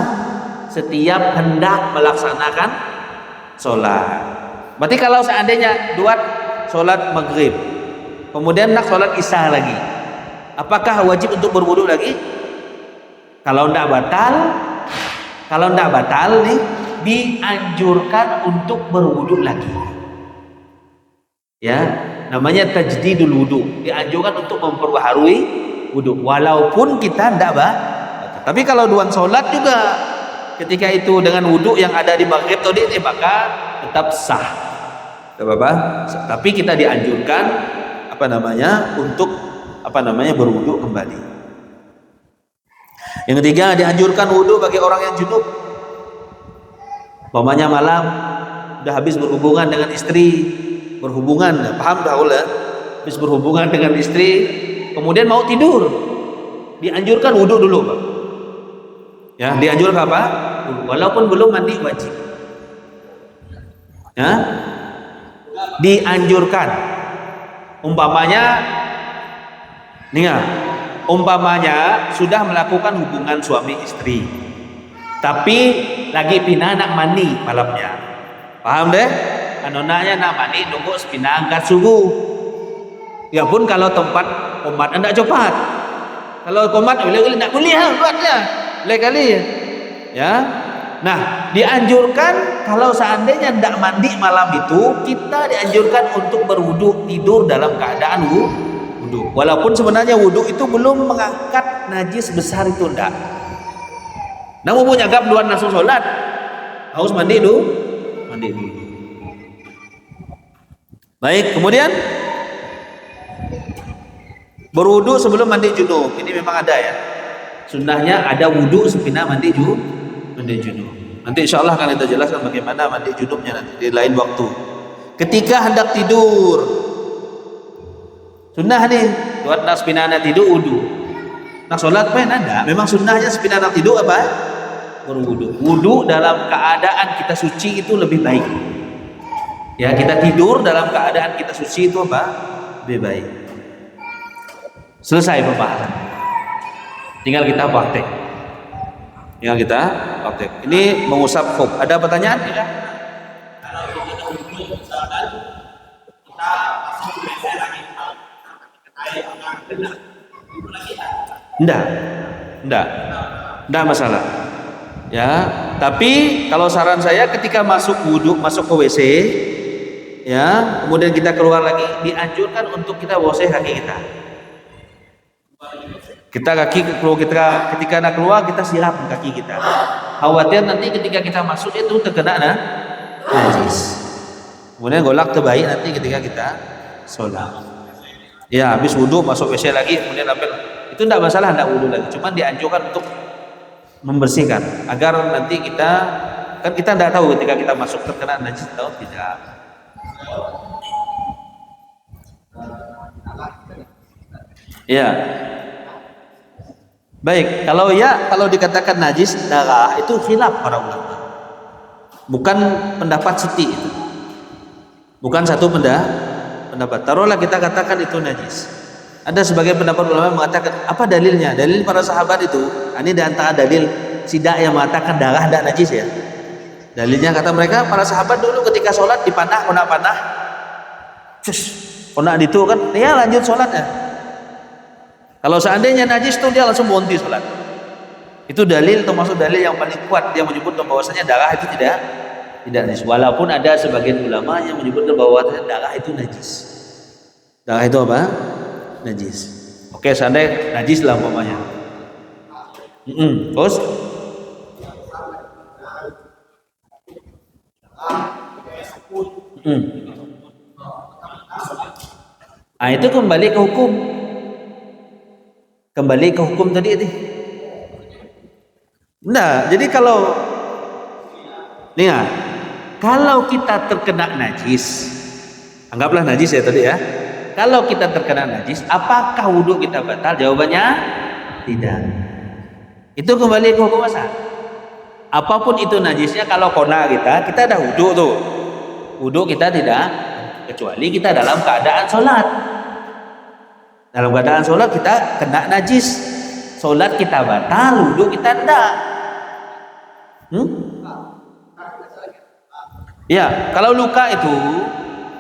Setiap hendak melaksanakan sholat, berarti kalau seandainya buat sholat maghrib, kemudian nak sholat isya lagi, apakah wajib untuk berwudu lagi? Kalau tidak batal nih, dianjurkan untuk berwudu lagi. Ya, namanya tajdidul wudu. Dianjurkan untuk memperbaharui wudu walaupun kita tidak batal. Tapi kalau duaan sholat juga ketika itu dengan wudu yang ada di maghrib tadi, maka tetap sah. Tapi kita dianjurkan untuk berwudu kembali. Yang ketiga, dianjurkan wudu bagi orang yang junub. Umpamanya malam udah habis berhubungan dengan istri, paham dah ulah, habis berhubungan dengan istri, kemudian mau tidur, dianjurkan wudu dulu, Pak. Ya, dianjurkan apa? Walaupun belum mandi wajib. Ya, dianjurkan. Umpamanya, nih ya, umpamanya sudah melakukan hubungan suami istri, tapi lagi pindah nak mandi malamnya. Paham deh? Anonanya nak mandi nunggu sepindah angkat subuh. Ya pun kalau tempat komat anda cepat. Kalau komat boleh nak boleh buatlah. Boleh kali. Ya. Nah, dianjurkan kalau seandainya tidak mandi malam itu, kita dianjurkan untuk berwudu, tidur dalam keadaan wudu. Walaupun sebenarnya wudu itu belum mengangkat najis besar itu enggak. Namun punya gap dua langsung sholat, harus mandi dulu. Baik, kemudian berwudu sebelum mandi junub. Ini memang ada ya. Sunnahnya ada wudu sepindah mandi junub. Nanti insya Allah akan kita jelaskan bagaimana mandi junubnya nanti di lain waktu. Ketika hendak tidur, sunnah nih buat nak sepindah tidur wudu. Nak sholat pen ada. Memang sunnahnya sepindah tidur apa? Berwudu. Wudu dalam keadaan kita suci itu lebih baik. Ya, kita tidur dalam keadaan kita suci itu apa? Lebih baik. Selesai pembahasan. Tinggal kita praktek. Ini mengusap khuf. Ada pertanyaan? Tidak. Kalau kita duduk misalkan kita masuk WC lagi air yang kena itu lagi Enggak masalah. Ya, tapi kalau saran saya ketika masuk wudhu, masuk ke WC, ya, kemudian kita keluar lagi, dianjurkan untuk kita basahi kaki kita. Ketika nak keluar kita siram kaki kita. Khawatir nanti ketika kita masuk itu terkena najis. Kemudian golak terbaik nanti ketika kita sholat. Ya, habis wudhu masuk WC lagi, kemudian itu tidak masalah, tidak wudhu lagi. Cuman dianjurkan untuk membersihkan agar nanti kita tidak tahu ketika kita masuk terkena najis atau tidak. Ya. Baik, kalau dikatakan najis darah itu khilaf para ulama. Bukan pendapat siti itu. Bukan satu pendapat. Taruhlah kita katakan itu najis. Ada sebagian pendapat ulama mengatakan apa dalilnya? Dalil para sahabat itu, ini di antara dalil sidak yang mengatakan darah tidak najis ya. Dalilnya kata mereka para sahabat dulu ketika sholat dipanah, kena panah, kena itu kan, dia lanjut sholatnya. Kalau seandainya najis itu dia langsung berhenti sholat. Itu dalil termasuk dalil yang paling kuat dia menyebutkan bahwasanya darah itu tidak najis. Walaupun ada sebagian ulama yang menyebutkan bahwasanya darah itu najis. Darah itu apa? Najis. Oke, seandainya najis lah umpamanya. Terus? Itu kembali ke hukum. Kembali ke hukum tadi ini. Nah, jadi kalau kita terkena najis, anggaplah najis ya tadi ya. Kalau kita terkena najis, apakah wudhu kita batal? Jawabannya tidak. Itu kembali ke hukum asal. Apapun itu najisnya, kalau kona kita ada wudhu tuh. Wudhu kita tidak, kecuali kita dalam keadaan sholat. Dalam keadaan sholat kita kena najis, sholat kita batal, wudhu kita tidak. Ya, kalau luka itu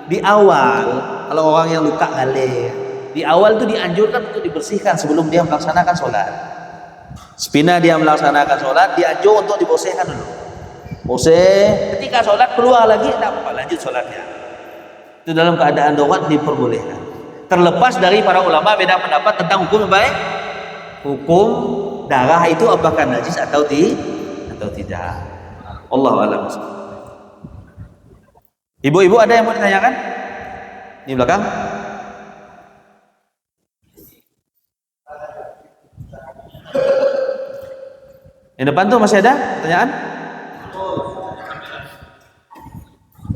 di awal, kalau orang yang luka galer, di awal itu dianjurkan untuk dibersihkan sebelum dia melaksanakan sholat. Sepina dia melaksanakan sholat, dianjur untuk dibersihkan dulu. Bersih, ketika sholat keluar lagi, tidak apa, lanjut sholatnya. Itu dalam keadaan darurat diperbolehkan. Terlepas dari para ulama beda pendapat tentang hukum baik, hukum darah itu apakah najis atau tidak. Allahu a'lam. Ibu-ibu ada yang mau ditanyakan? Di belakang? Yang depan tuh masih ada pertanyaan?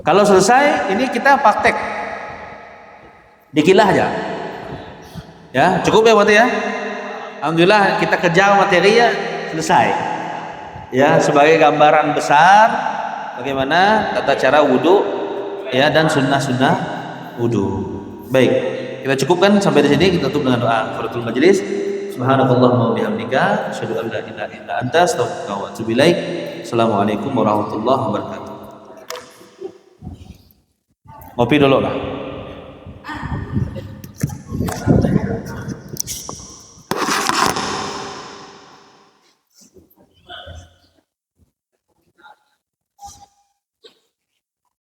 Kalau selesai, ini kita praktek. Dikilah aja. Ya, cukup ya berarti ya. Alhamdulillah kita kejar materinya selesai. Ya, sebagai gambaran besar bagaimana tata cara wudhu ya dan sunnah-sunnah wudhu. Baik, kita cukupkan sampai di sini. Kita tutup dengan doa kafaratul majelis. Subhanakallahumma wa bihamdika asyhadu an la ilaha illa anta astaghfiruka wa atubu ilaik. Assalamualaikum warahmatullahi wabarakatuh. Ngopi dulu lah.